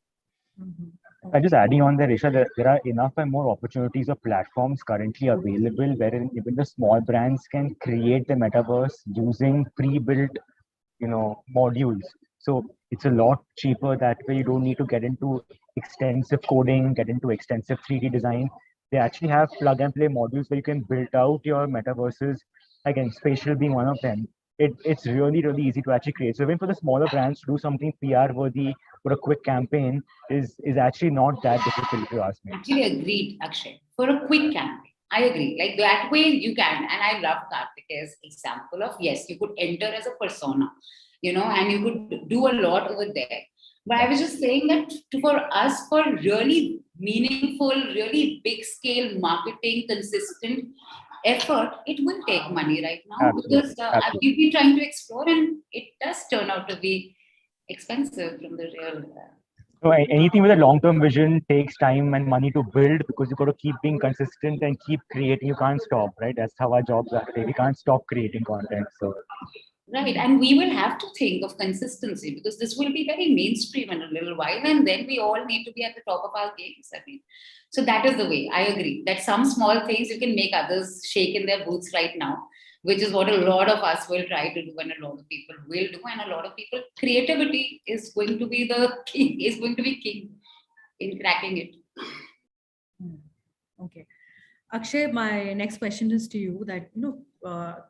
Just adding on there, Isha, there are enough and more opportunities of platforms currently available wherein even the small brands can create the metaverse using pre-built, modules. So it's a lot cheaper that way. You don't need to get into extensive coding, get into extensive 3D design. They actually have plug and play modules where you can build out your metaverses. Again, spatial being one of them. It's really, really easy to actually create. So even for the smaller brands to do something PR worthy or a quick campaign is actually not that difficult, if you ask me. Actually agreed, Akshay. For a quick campaign, I agree. Like that way you can, and I love Karthik's example of, yes, you could enter as a persona, and you could do a lot over there. But I was just saying that for us, for really meaningful, really big scale marketing, consistent effort, it will take money right now. Absolutely. Because we've been trying to explore, and it does turn out to be expensive from the real. So anything with a long-term vision takes time and money to build, because you've got to keep being consistent and keep creating. You can't stop, right? That's how our jobs are today. We can't stop creating content. So. Right. And we will have to think of consistency, because this will be very mainstream in a little while. And then we all need to be at the top of our games. So that is the way. I agree that some small things you can make others shake in their boots right now, which is what a lot of us will try to do, and a lot of people will do. And a lot of people, creativity is going to be king in cracking it. Okay. Akshay, my next question is to you that,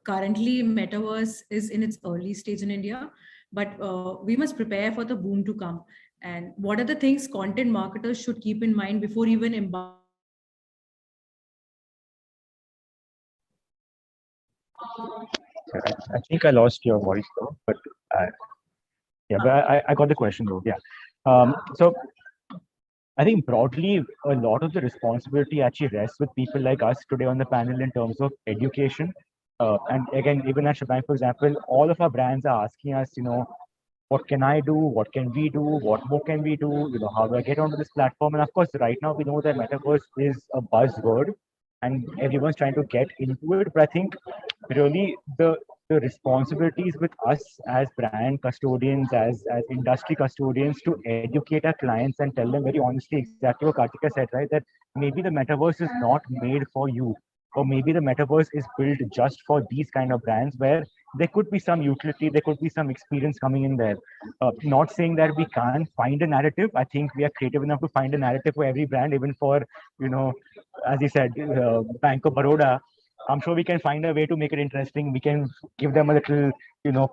currently Metaverse is in its early stage in India, but we must prepare for the boom to come. And what are the things content marketers should keep in mind before even embarking? I think I lost your voice though, but I got the question though. Yeah. So I think broadly, a lot of the responsibility actually rests with people like us today on the panel in terms of education. And again, even at Shebang, for example, all of our brands are asking us, what can I do? What can we do? What more can we do? How do I get onto this platform? And of course, right now we know that Metaverse is a buzzword and everyone's trying to get into it. But I think really the responsibilities with us as brand custodians, as industry custodians, to educate our clients and tell them very honestly exactly what Kartika said, right? That maybe the metaverse is not made for you, or maybe the metaverse is built just for these kind of brands where there could be some utility, there could be some experience coming in there. Not saying that we can't find a narrative. I think we are creative enough to find a narrative for every brand, even for, as you said, Bank of Baroda. I'm sure we can find a way to make it interesting. We can give them a little,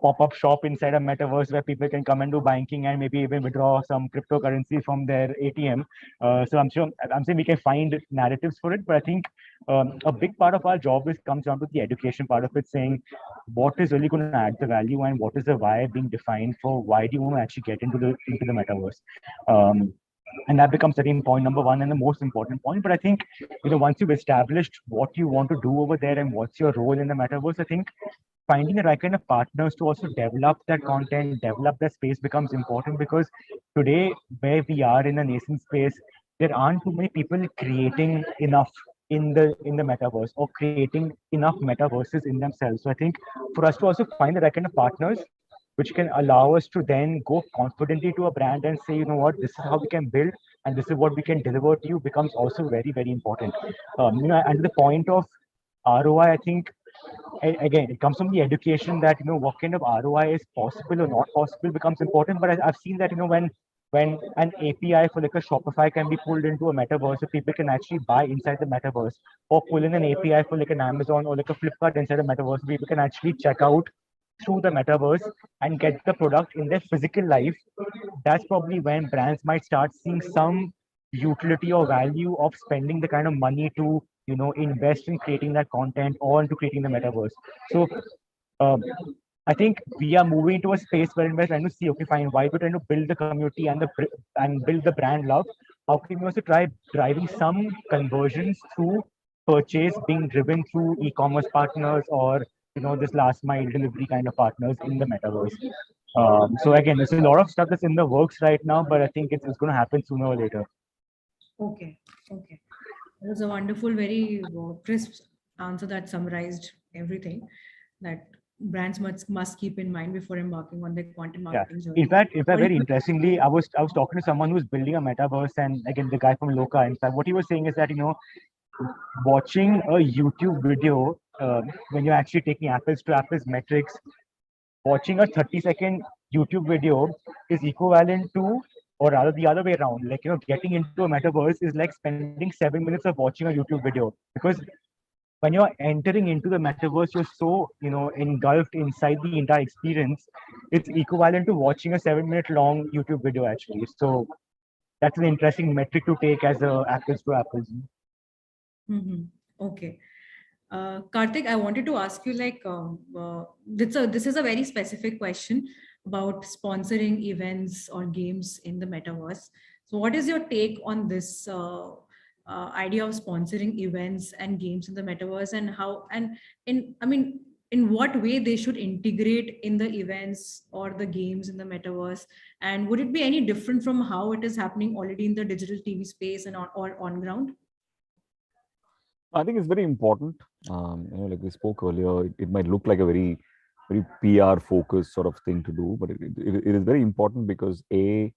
pop-up shop inside a metaverse where people can come and do banking and maybe even withdraw some cryptocurrency from their ATM. So I'm saying we can find narratives for it. But I think a big part of our job comes down to the education part of it, saying what is really going to add the value and what is the why being defined for why do you want to actually get into the metaverse. And that becomes again point number one and the most important point. But I think, once you've established what you want to do over there and what's your role in the metaverse, I think finding the right kind of partners to also develop that content, develop that space becomes important, because today where we are in a nascent space, there aren't too many people creating enough in the metaverse or creating enough metaverses in themselves. So I think for us to also find the right kind of partners which can allow us to then go confidently to a brand and say, this is how we can build and this is what we can deliver to you, becomes also very, very important. And the point of ROI, I think, again, it comes from the education that, what kind of ROI is possible or not possible becomes important. But I've seen that, when when an API for like a Shopify can be pulled into a metaverse, so people can actually buy inside the metaverse, or pull in an API for like an Amazon or like a Flipkart inside the metaverse, people can actually check out through the metaverse and get the product in their physical life. That's probably when brands might start seeing some utility or value of spending the kind of money to invest in creating that content or into creating the metaverse. So um, I think we are moving to a space where we're trying to see, okay, fine, why we're trying to build the community and build the brand love. How can we also try driving some conversions through purchase being driven through e-commerce partners or this last mile delivery kind of partners in the metaverse. So again, there's a lot of stuff that's in the works right now, but I think it's going to happen sooner or later. Okay. Okay. It was a wonderful, very crisp answer that summarized everything that brands must keep in mind before embarking on their content marketing journey. In fact, very interestingly, I was talking to someone who's building a metaverse, and again, the guy from Loka. In fact, what he was saying is that watching a YouTube video when you're actually taking apples to apples metrics, watching a 30-second YouTube video is equivalent to, or rather the other way around, like getting into a metaverse is like spending 7 minutes of watching a YouTube video, because when you're entering into the metaverse, you're so engulfed inside the entire experience. It's equivalent to watching a 7-minute long YouTube video actually. So that's an interesting metric to take as a apples to apples. Mm-hmm. Okay. Karthik, I wanted to ask you, like, this is a very specific question about sponsoring events or games in the metaverse. So what is your take on this idea of sponsoring events and games in the metaverse, and how, and in what way they should integrate in the events or the games in the metaverse? And would it be any different from how it is happening already in the digital TV space and on ground? I think it's very important. Like we spoke earlier, it might look like a very PR focused sort of thing to do, but it is very important because you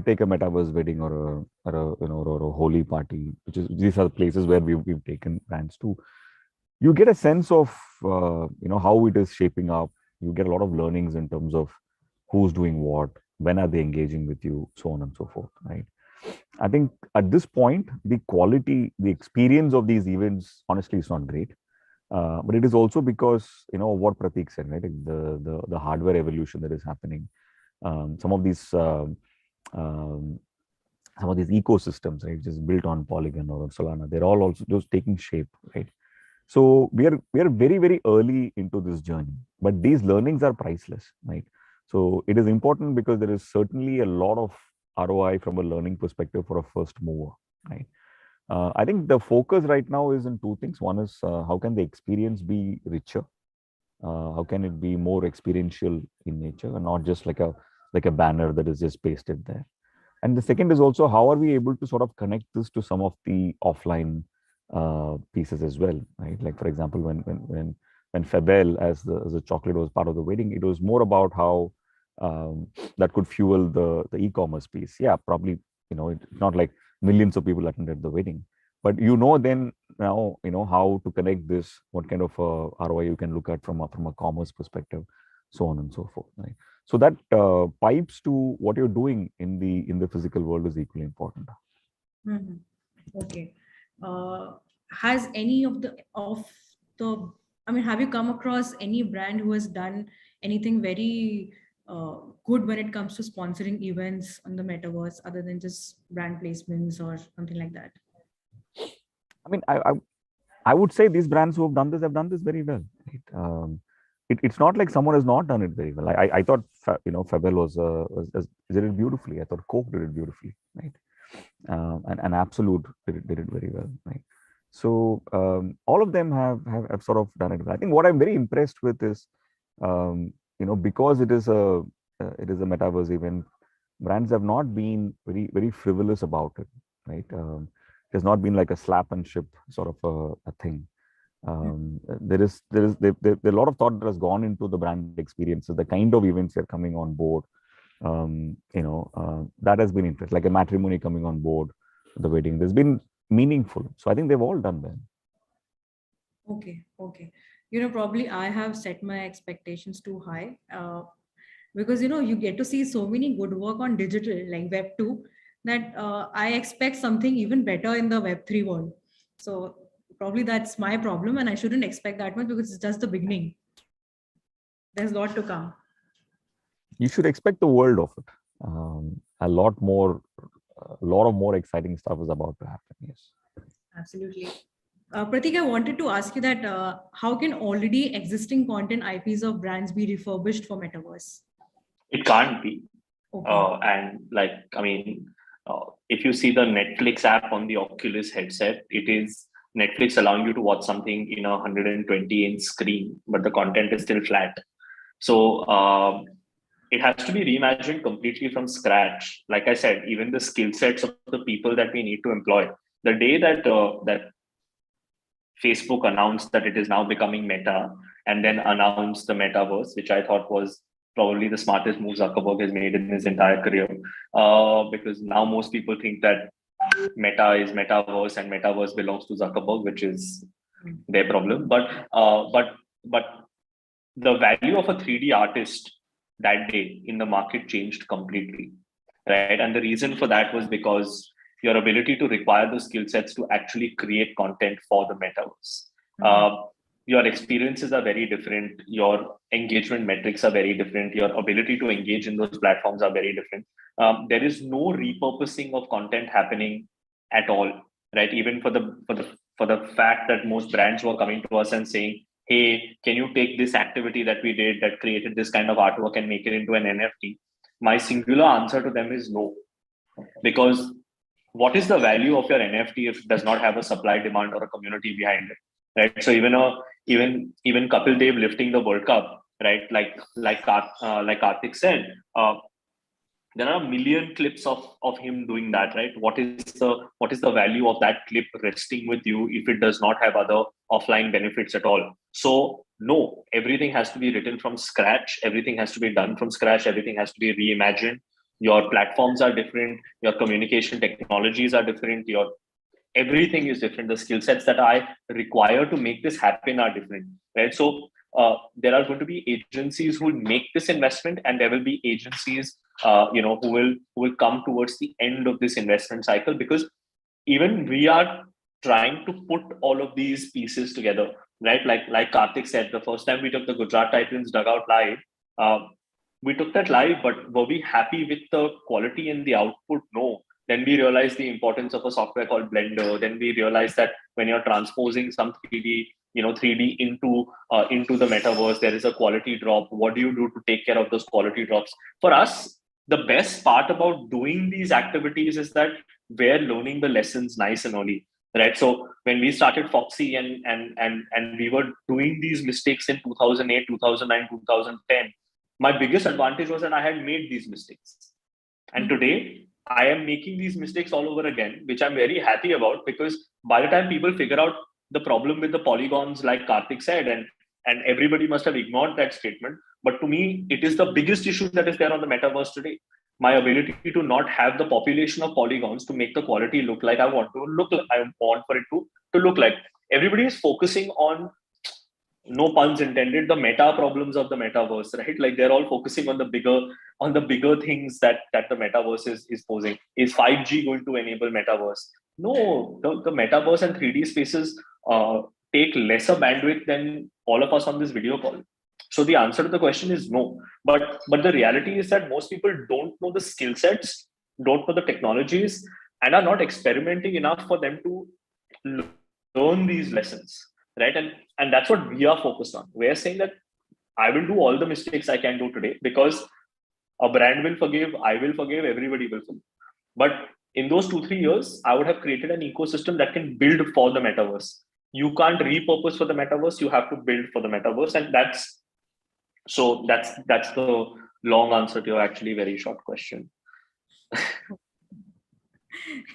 take a metaverse wedding or a holy party, these are the places where we've taken brands to. You get a sense of how it is shaping up. You get a lot of learnings in terms of who's doing what, when are they engaging with you, so on and so forth, right? I think at this point, the quality, the experience of these events, honestly, is not great. But it is also because what Pratik said, right? Like the hardware evolution that is happening. Some of these ecosystems, right, just built on Polygon or Solana, they're all also just taking shape, right? So we are very, very early into this journey, but these learnings are priceless, right? So it is important because there is certainly a lot of ROI from a learning perspective for a first mover, right? I think the focus right now is in two things. One is how can the experience be richer? How can it be more experiential in nature and not just like a banner that is just pasted there? And the second is also how are we able to sort of connect this to some of the offline pieces as well, right? Like for example, when Febel as the chocolate was part of the wedding, it was more about how that could fuel the e-commerce piece. Yeah, probably it's not like millions of people attended the wedding, but then now how to connect this, what kind of ROI you can look at from a commerce perspective, so on and so forth, right? So that pipes to what you're doing in the physical world is equally important. Mm-hmm. Okay. Has any of the have you come across any brand who has done anything very good when it comes to sponsoring events on the metaverse, other than just brand placements or something like that? I mean, I would say these brands who have done this very well. Right? It's not like someone has not done it very well. I thought Fabel was did it beautifully. I thought Coke did it beautifully, right? And Absolute did it very well, right? So all of them have sort of done it well. I think what I'm very impressed with is because it is a metaverse event, brands have not been very, very frivolous about it, right? It has not been like a slap and ship sort of a thing. There is a lot of thought that has gone into the brand experiences, the kind of events that are coming on board. That has been interesting, like a matrimony coming on board, the wedding. There's been meaningful. So I think they've all done well. Okay. Probably I have set my expectations too high. because you get to see so many good work on digital like Web 2 that I expect something even better in the Web 3 world. So probably that's my problem, and I shouldn't expect that much because it's just the beginning. There's a lot to come. You should expect the world of it. A lot of more exciting stuff is about to happen. Yes. Absolutely. Pratik, I wanted to ask you that how can already existing content IPs of brands be refurbished for Metaverse? It can't be. Okay. And like, I mean, if you see the Netflix app on the Oculus headset, it is Netflix allowing you to watch something in a 120-inch screen, but the content is still flat. So it has to be reimagined completely from scratch. Like I said, even the skill sets of the people that we need to employ. The day that that Facebook announced that it is now becoming Meta, and then announced the Metaverse, which I thought was probably the smartest move Zuckerberg has made in his entire career, because now most people think that Meta is Metaverse and Metaverse belongs to Zuckerberg, which is their problem. But the value of a 3D artist that day in the market changed completely, right? And the reason for that was because your ability to require the skill sets to actually create content for the metaverse. Your experiences are very different. Your engagement metrics are very different. Your ability to engage in those platforms are very different. There is no repurposing of content happening at all, right? Even for the fact that most brands were coming to us and saying, hey, can you take this activity that we did that created this kind of artwork and make it into an NFT? My singular answer to them is no. Because what is the value of your NFT if it does not have a supply, demand, or a community behind it? Right. So even Kapil Dev lifting the World Cup, right? Like Karthik said, there are a million clips of him doing that, right? What is the value of that clip resting with you if it does not have other offline benefits at all? So no, everything has to be written from scratch. Everything has to be done from scratch. Everything has to be reimagined. Your platforms are different. Your communication technologies are different. Your everything is different. The skill sets that I require to make this happen are different, right? So there are going to be agencies who will make this investment, and there will be agencies, who will come towards the end of this investment cycle, because even we are trying to put all of these pieces together, right? Like Karthik said, the first time we took the Gujarat Titans dugout live, we took that live, but were we happy with the quality and the output? No. Then we realized the importance of a software called Blender. Then we realized that when you're transposing some 3D into the metaverse, there is a quality drop. What do you do to take care of those quality drops? For us, the best part about doing these activities is that we're learning the lessons nice and early, right? So when we started Foxy and we were doing these mistakes in 2008, 2009, 2010, my biggest advantage was that I had made these mistakes. And today, I am making these mistakes all over again, which I'm very happy about, because by the time people figure out the problem with the polygons, like Karthik said, and everybody must have ignored that statement. But to me, it is the biggest issue that is there on the metaverse today. My ability to not have the population of polygons to make the quality look like I want for it to look like. Everybody is focusing on, no puns intended, the meta problems of the metaverse, right? Like they're all focusing on the bigger things that the metaverse is posing. Is 5G going to enable metaverse? No, the metaverse and 3D spaces take lesser bandwidth than all of us on this video call. So the answer to the question is no. But the reality is that most people don't know the skill sets, don't know the technologies, and are not experimenting enough for them to learn these lessons, right? And that's what we are focused on. We're saying that I will do all the mistakes I can do today, because a brand will forgive, I will forgive, everybody will forgive. But in those 2-3 years, I would have created an ecosystem that can build for the metaverse. You can't repurpose for the metaverse, you have to build for the metaverse. And that's the long answer to your actually very short question.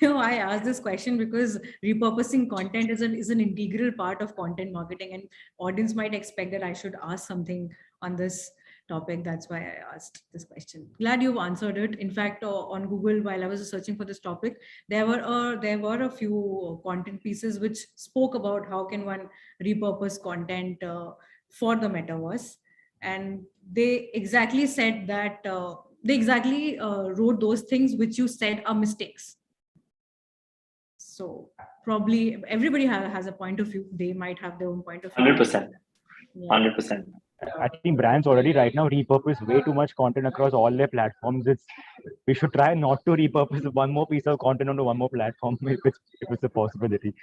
I asked this question because repurposing content is an integral part of content marketing, and audience might expect that I should ask something on this topic. That's why I asked this question. Glad you've answered it. In fact, on Google, while I was searching for this topic, there were a few content pieces which spoke about how can one repurpose content for the metaverse. and they exactly said that they exactly wrote those things which you said are mistakes. So probably everybody has a point of view. They might have their own point of view. 100%. Yeah. 100%. I think brands already right now repurpose way too much content across all their platforms. We should try not to repurpose one more piece of content onto one more platform if it's a possibility.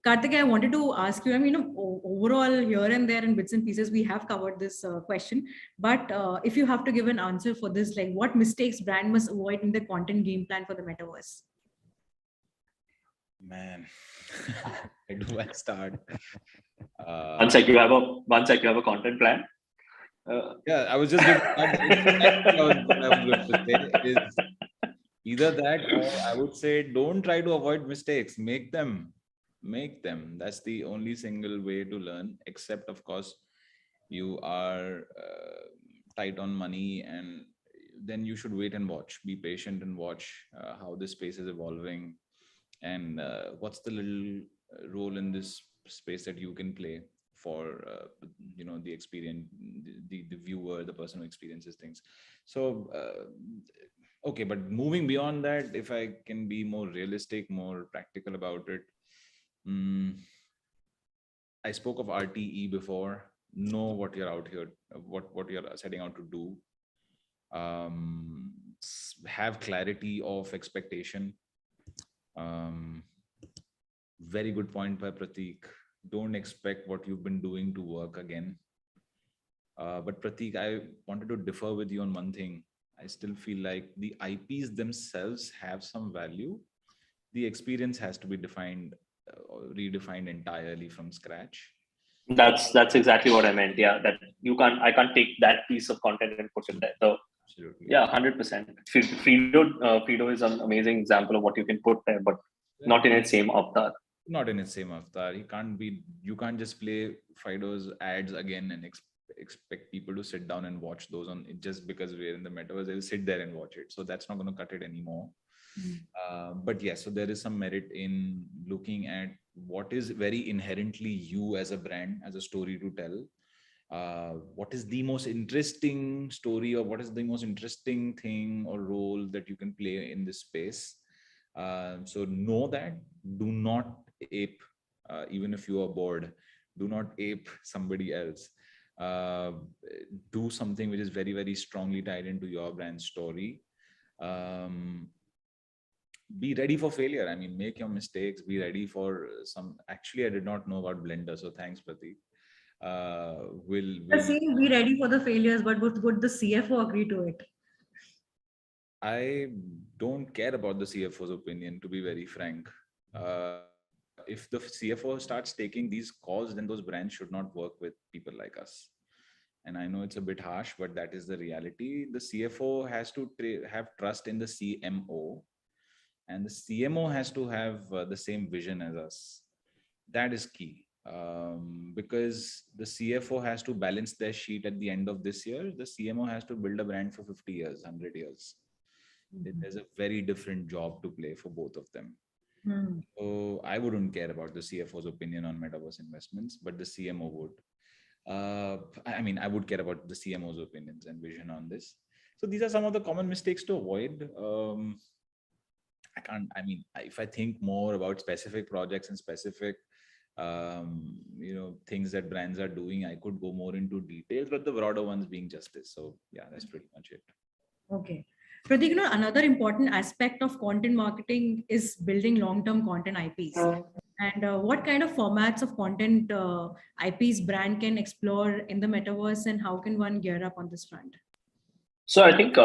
Karthik, I wanted to ask you, I mean, overall here and there in bits and pieces, we have covered this question, but if you have to give an answer for this, like what mistakes brand must avoid in the content game plan for the metaverse? Man, where do I start? One sec, you have a content plan. Yeah, I was just going to say is either that, or I would say don't try to avoid mistakes. Make them. That's the only single way to learn. Except, of course, you are tight on money, and then you should wait and watch. Be patient and watch how this space is evolving, and what's the little role in this space that you can play for the experience, the viewer, the person who experiences things. So okay, but moving beyond that, if I can be more realistic, more practical about it, I spoke of RTE before. Know what you're out here, what you're setting out to do. Have clarity of expectation. Very good point by Pratik. Don't expect what you've been doing to work again. But Pratik, I wanted to differ with you on one thing. I still feel like the IPs themselves have some value. The experience has to be defined or redefined entirely from scratch. That's exactly what I meant. Yeah, that I can't take that piece of content and put it there. So absolutely. Yeah, 100%. Fido is an amazing example of what you can put there, but not in its same avatar. Not in its same avatar. You can't just play Fido's ads again and expect people to sit down and watch those on it just because we're in the metaverse. They'll sit there and watch it. So that's not going to cut it anymore. But yes, so there is some merit in looking at what is very inherently you as a brand, as a story to tell. What is the most interesting story, or what is the most interesting thing or role that you can play in this space? So know that. Do not ape, even if you are bored, do not ape somebody else. Do something which is very, very strongly tied into your brand story. Be ready for failure. I mean, make your mistakes, be ready for some. Actually, I did not know about Blender, so thanks, Pratik. Saying be ready for the failures, but would the CFO agree to it? I don't care about the CFO's opinion, to be very frank. If the CFO starts taking these calls, then those brands should not work with people like us. And I know it's a bit harsh, but that is the reality. The CFO has to have trust in the CMO, and the CMO has to have the same vision as us. That is key. Because the CFO has to balance their sheet at the end of this year. The CMO has to build a brand for 50 years, 100 years. There's a very different job to play for both of them. So I wouldn't care about the CFO's opinion on metaverse investments, but the CMO would. I mean, I would care about the CMO's opinions and vision on this. So these are some of the common mistakes to avoid. If I think more about specific projects and specific things that brands are doing, I could go more into details, but the broader ones being justice. So yeah, that's pretty much it. Okay. Pratik, another important aspect of content marketing is building long-term content IPs. And what kind of formats of content IPs brand can explore in the metaverse, and how can one gear up on this front? So I think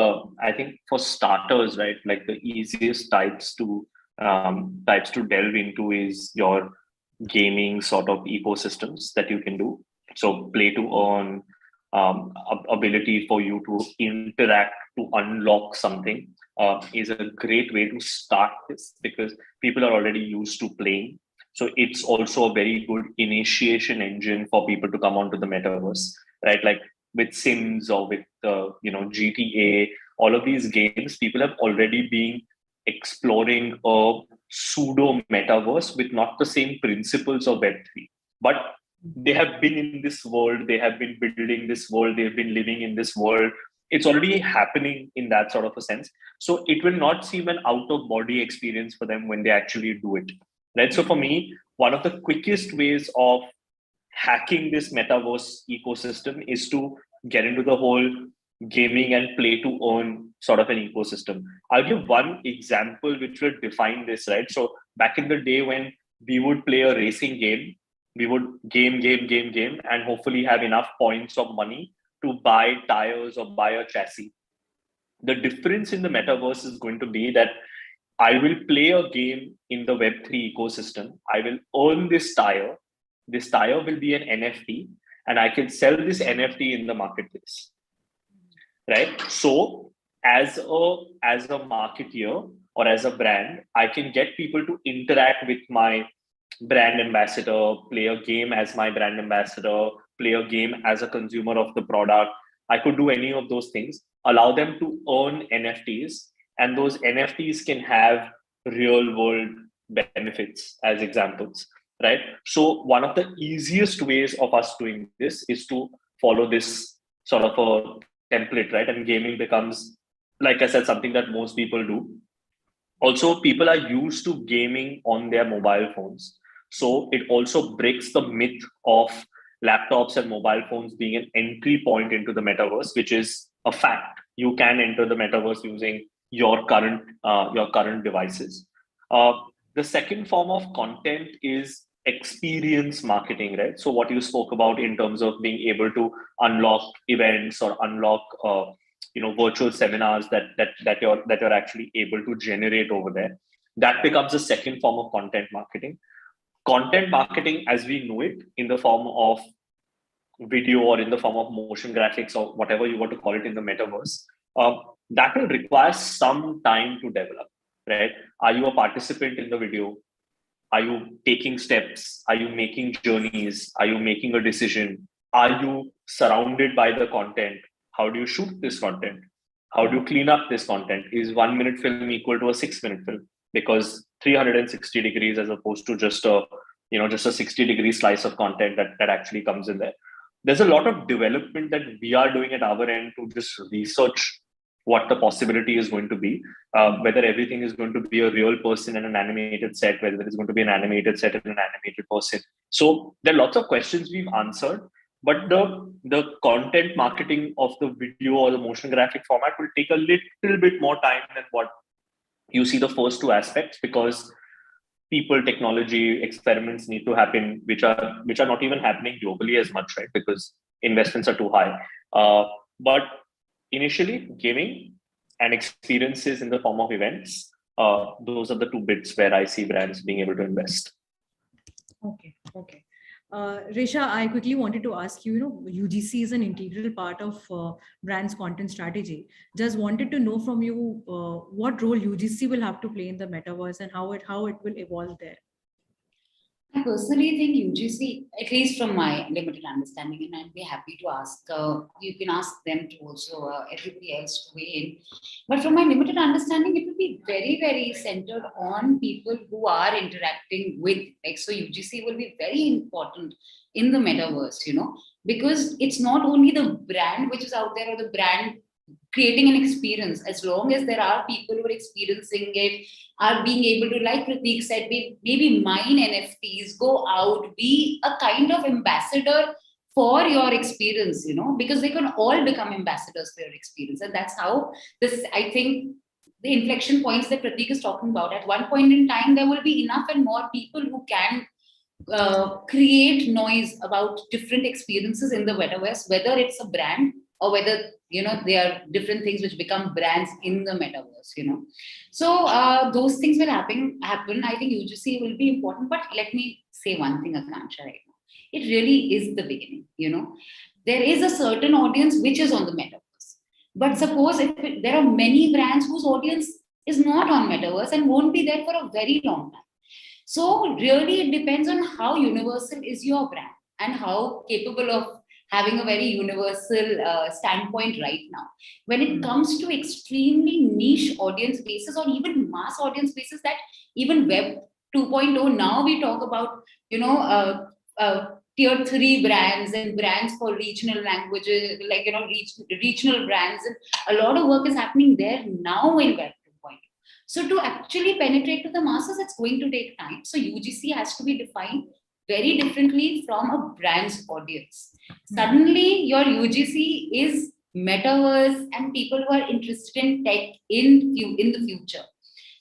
for starters, right, like the easiest types to delve into is your gaming sort of ecosystems that you can do. So play to earn, ability for you to interact, to unlock something is a great way to start this, because people are already used to playing. So it's also a very good initiation engine for people to come onto the metaverse, right? Like with Sims or with GTA, all of these games, people have already been exploring a pseudo metaverse with not the same principles of Web3, but They have been in this world, they have been building this world, they've been living in this world. It's already happening in that sort of a sense. So it will not seem an out of body experience for them when they actually do it. Right. So for me, one of the quickest ways of hacking this metaverse ecosystem is to get into the whole gaming and play to earn sort of an ecosystem. I'll give one example which will define this, right? So back in the day when we would play a racing game, we would game, and hopefully have enough points of money to buy tires or buy a chassis. The difference in the metaverse is going to be that I will play a game in the Web3 ecosystem. I will own this tire. This tire will be an NFT, and I can sell this NFT in the marketplace. Right? So as a marketeer or as a brand, I can get people to interact with my brand ambassador, play a game as my brand ambassador, play a game as a consumer of the product. I could do any of those things, allow them to earn NFTs, and those NFTs can have real world benefits as examples, right? So one of the easiest ways of us doing this is to follow this sort of a template, right? And gaming becomes, like I said, something that most people do. Also, people are used to gaming on their mobile phones. So it also breaks the myth of laptops and mobile phones being an entry point into the metaverse, which is a fact. You can enter the metaverse using your current devices. The second form of content is experience marketing, right? So what you spoke about in terms of being able to unlock events or unlock virtual seminars that you're actually able to generate over there. That becomes the second form of content marketing. Content marketing, as we know it, in the form of video or in the form of motion graphics or whatever you want to call it in the metaverse, that will require some time to develop, right? Are you a participant in the video? Are you taking steps? Are you making journeys? Are you making a decision? Are you surrounded by the content? How do you shoot this content? How do you clean up this content? Is 1 minute film equal to a 6 minute film? Because 360 degrees as opposed to just a 60-degree slice of content that actually comes in there. There's a lot of development that we are doing at our end to just research what the possibility is going to be, whether everything is going to be a real person and an animated set, whether it's going to be an animated set and an animated person. So there are lots of questions we've answered, but the content marketing of the video or the motion graphic format will take a little bit more time than what you see the first two aspects, because people, technology, experiments need to happen, which are not even happening globally as much, right? Because investments are too high. But initially, gaming and experiences in the form of events, those are the two bits where I see brands being able to invest. Okay. Resha, I quickly wanted to ask you, UGC is an integral part of brands' content strategy. Just wanted to know from you what role UGC will have to play in the metaverse and how it will evolve there. I personally think UGC, at least from my limited understanding, and I'd be happy to ask, you can ask them to also, everybody else to weigh in. But from my limited understanding, it will be very, very centered on people who are interacting with, so UGC will be very important in the metaverse, because it's not only the brand which is out there or the brand creating an experience. As long as there are people who are experiencing it, are being able to, like Pratik said, maybe mine NFTs, go out, be a kind of ambassador for your experience, because they can all become ambassadors for your experience. And that's how this, I think, the inflection points that Pratik is talking about. At one point in time, there will be enough and more people who can create noise about different experiences in the metaverse, whether it's a brand or whether they are different things which become brands in the metaverse. So those things will happen. I think UGC will be important. But let me say one thing, Akansha, right now. It really is the beginning. There is a certain audience which is on the metaverse. But suppose if there are many brands whose audience is not on metaverse and won't be there for a very long time. So really, it depends on how universal is your brand and how capable of having a very universal standpoint right now. When it comes to extremely niche audience bases or even mass audience bases, that even Web 2.0, now we talk about, tier 3 brands and brands for regional languages, like, regional brands. And a lot of work is happening there now in Web 2.0. So to actually penetrate to the masses, it's going to take time. So UGC has to be defined very differently from a brand's audience. Suddenly, your UGC is metaverse and people who are interested in tech in the future.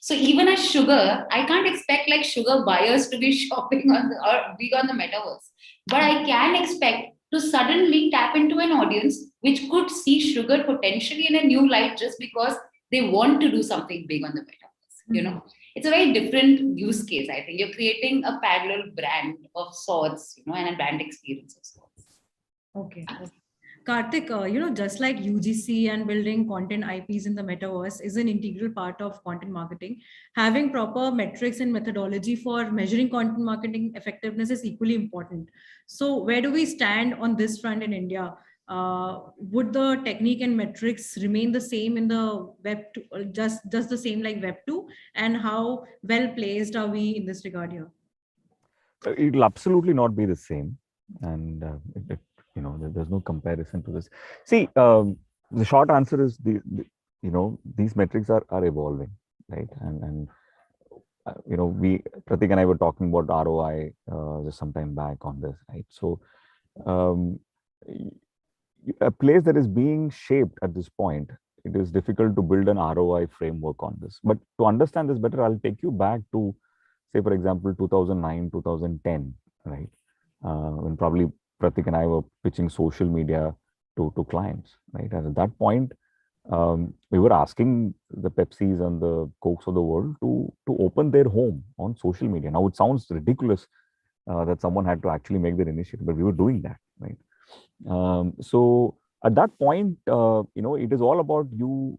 So even as sugar, I can't expect like sugar buyers to be shopping on or big on the metaverse, but I can expect to suddenly tap into an audience which could see sugar potentially in a new light just because they want to do something big on the metaverse. It's a very different use case. I think you're creating a parallel brand of sorts, and a brand experience of sorts. Okay. Karthik, just like UGC and building content IPs in the metaverse is an integral part of content marketing, having proper metrics and methodology for measuring content marketing effectiveness is equally important. So where do we stand on this front in India? Would the technique and metrics remain the same in the Web 2, just the same like Web 2? And how well placed are we in this regard here? It'll absolutely not be the same. And there's no comparison to this. See, the short answer is these metrics are evolving, right? And Pratik and I were talking about ROI just some time back on this, right? So a place that is being shaped at this point, it is difficult to build an ROI framework on this. But to understand this better, I'll take you back to, say, for example, 2009, 2010, right? When probably Pratik and I were pitching social media to clients, right? And at that point, we were asking the Pepsis and the Cokes of the world to open their home on social media. Now, it sounds ridiculous that someone had to actually make that initiative, but we were doing that, right? So at that point, it is all about you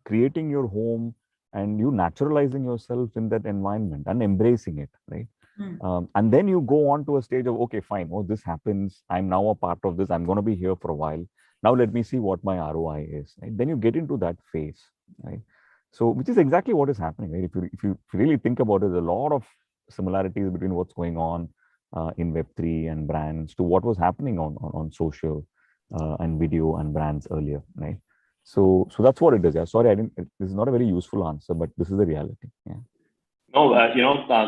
creating your home and you naturalizing yourself in that environment and embracing it, right? And then you go on to a stage of, okay, fine, this happens. I'm now a part of this. I'm going to be here for a while. Now let me see what my ROI is. Right? Then you get into that phase, right? So, which is exactly what is happening, right? If you really think about it, there's a lot of similarities between what's going on in Web3 and brands to what was happening on social and video and brands earlier, right? So that's what it is. Yeah, sorry, this is not a very useful answer, but this is the reality. Yeah. No,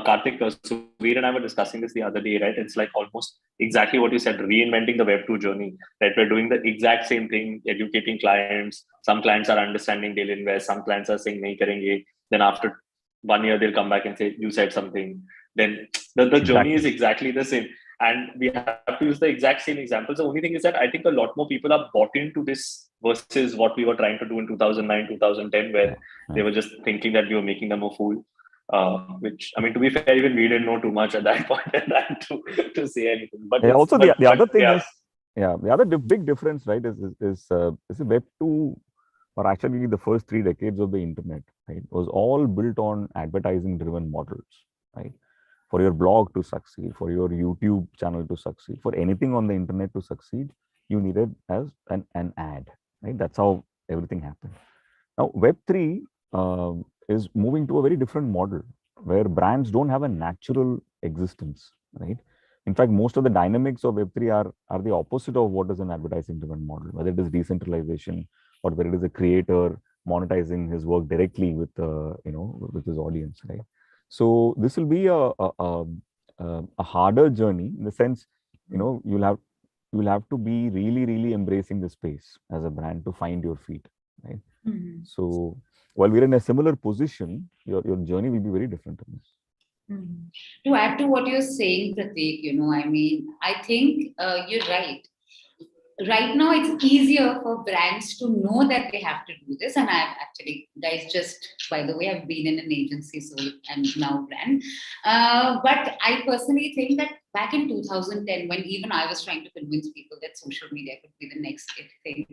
Karthik, Suvir and I were discussing this the other day, right? It's like almost exactly what you said, reinventing the Web 2 journey, right? We're doing the exact same thing, educating clients. Some clients are understanding, they'll invest. Some clients are saying, nahi karenge. Then after 1 year, they'll come back and say, you said something. Then the journey is exactly the same. And we have to use the exact same examples. The only thing is that I think a lot more people are bought into this versus what we were trying to do in 2009, 2010, where they were just thinking that we were making them a fool. Which, I mean, to be fair, even we didn't know too much at that point in time to say anything. But also the other thing is, the other big difference, right, is Web 2, or actually the first 3 decades of the internet, right, was all built on advertising-driven models, right? For your blog to succeed, for your YouTube channel to succeed, for anything on the internet to succeed, you needed as an ad, right? That's how everything happened. Now, Web 3 is moving to a very different model where brands don't have a natural existence, right? In fact, most of the dynamics of Web3 are the opposite of what is an advertising-driven model, whether it is decentralization or whether it is a creator monetizing his work directly with with his audience, right? So this will be a harder journey in the sense, you'll have to be really, really embracing the space as a brand to find your feet, right? So while we're in a similar position, your journey will be very different on this. To add to what you're saying, Pratik, I think you're right. Right now, it's easier for brands to know that they have to do this. And I've actually, guys, just by the way, I've been in an agency, so I'm now brand. But I personally think that back in 2010, when even I was trying to convince people that social media could be the next thing,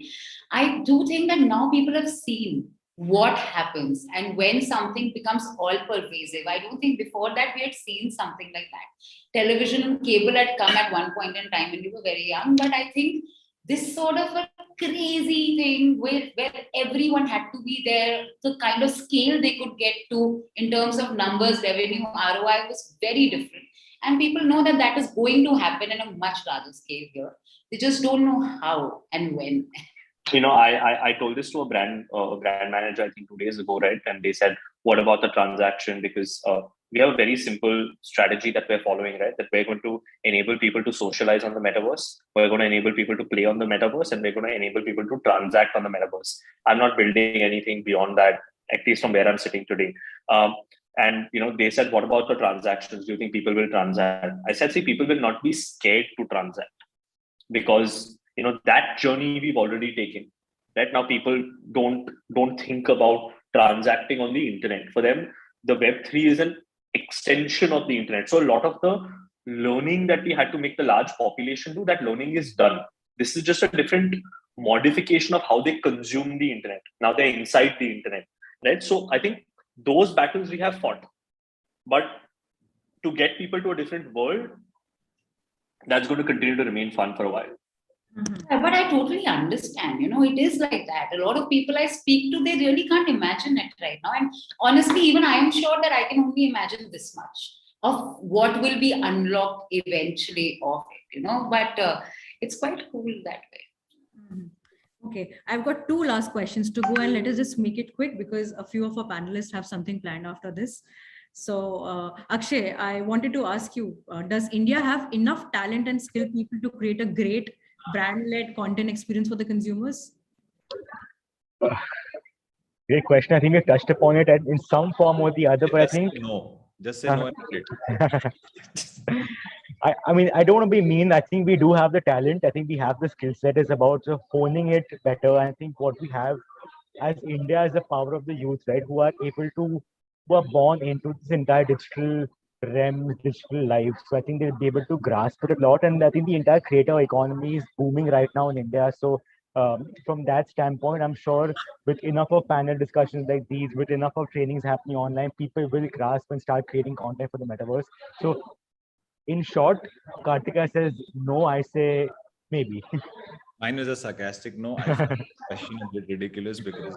I do think that now people have seen what happens and when something becomes all pervasive. I don't think before that we had seen something like that. Television and cable had come at one point in time when we were very young, but I think this sort of a crazy thing where everyone had to be there, the kind of scale they could get to in terms of numbers, revenue, ROI was very different. And people know that that is going to happen in a much larger scale here. They just don't know how and when. I told this to a brand manager, I think 2 days ago, right? And they said, what about the transaction? Because we have a very simple strategy that we're following, right? That we're going to enable people to socialize on the metaverse. We're going to enable people to play on the metaverse, and we're going to enable people to transact on the metaverse. I'm not building anything beyond that, at least from where I'm sitting today. And they said, what about the transactions? Do you think people will transact? I said, see, people will not be scared to transact, because that journey we've already taken. Right now, people don't think about transacting on the internet. For them, the Web3 is an extension of the internet. So a lot of the learning that we had to make the large population do, that learning is done. This is just a different modification of how they consume the internet. Now they're inside the internet, right? So I think those battles we have fought, but to get people to a different world, that's going to continue to remain fun for a while. But I totally understand, it is like that. A lot of people I speak to, they really can't imagine it right now. And honestly, even I am sure that I can only imagine this much of what will be unlocked eventually of it, but it's quite cool that way. Okay, I've got 2 last questions to go, and let us just make it quick because a few of our panelists have something planned after this. So, Akshay, I wanted to ask you, does India have enough talent and skilled people to create a great brand-led content experience for the consumers? Great question. I think we touched upon it in some form or the other, but I think no. Just say no. I mean, I don't want to be mean. I think we do have the talent. I think we have the skill set. It's about honing it better. I think what we have as India is the power of the youth, right? Who are born into this entire digital realm, digital life. So I think they'll be able to grasp it a lot. And I think the entire creator economy is booming right now in India. So from that standpoint, I'm sure with enough of panel discussions like these, with enough of trainings happening online, people will grasp and start creating content for the metaverse. So in short, Kartika says no, I say maybe. Mine is a sarcastic no. I find the question a bit ridiculous because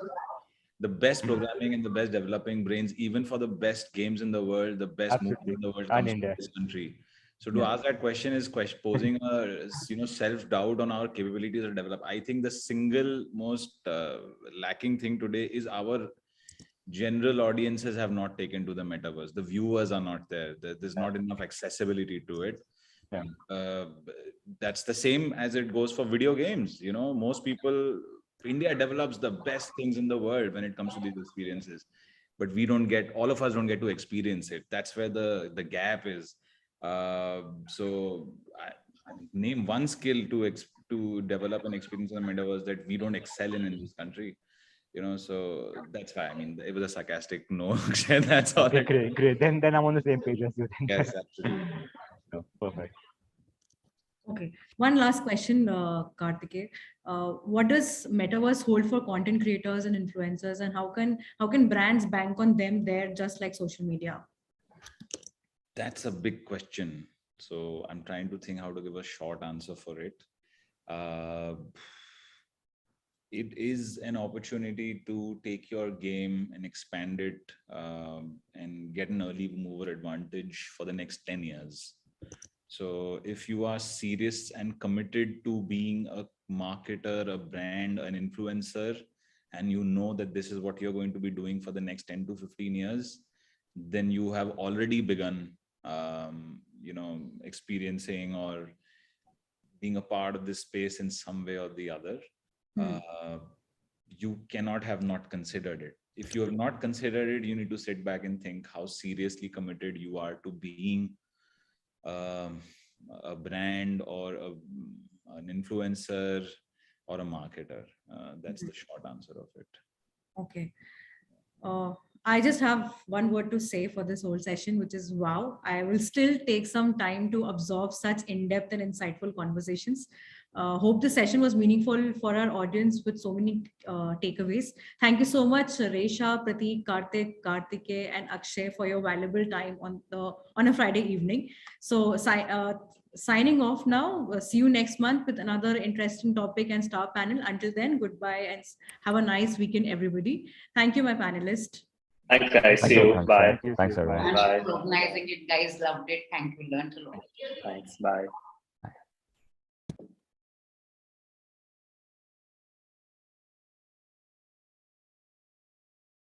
the best programming and the best developing brains, even for the best games in the world, the best movies in the world, comes from this country. So to ask that question is posing a self-doubt on our capabilities to develop. I think the single most lacking thing today is our general audiences have not taken to the metaverse. The viewers are not there. There's not enough accessibility to it. That's the same as it goes for video games. Most people, India develops the best things in the world when it comes to these experiences, but all of us don't get to experience it. That's where the gap is. So I name one skill to develop an experience in the metaverse that we don't excel in this country. So that's why, I mean, it was a sarcastic no. That's all. Okay, great. Then I'm on the same page as you. Yes, absolutely. Perfect. Okay, one last question, Kartike. What does metaverse hold for content creators and influencers, and how can brands bank on them there, just like social media? That's a big question. So I'm trying to think how to give a short answer for it. It is an opportunity to take your game and expand it and get an early mover advantage for the next 10 years. So if you are serious and committed to being a marketer, a brand, an influencer, and you know that this is what you're going to be doing for the next 10 to 15 years, then you have already begun, experiencing or being a part of this space in some way or the other. You cannot have not considered it. If you have not considered it, you need to sit back and think how seriously committed you are to being a brand or an influencer or a marketer. That's the short answer of it. Okay. I just have one word to say for this whole session, which is wow. I will still take some time to absorb such in-depth and insightful conversations. Hope the session was meaningful for our audience with so many takeaways. Thank you so much, Resha, Pratik, Kartik, Kartike, and Akshay for your valuable time on a Friday evening. So signing off now. See you next month with another interesting topic and star panel. Until then, goodbye and have a nice weekend, everybody. Thank you, my panelists. Thanks, guys. Thank See you. Thanks, Bye. Thanks, everyone. Thanks Bye. for organizing it, guys. Loved it. Thank you. Learned a lot. Thanks. Bye.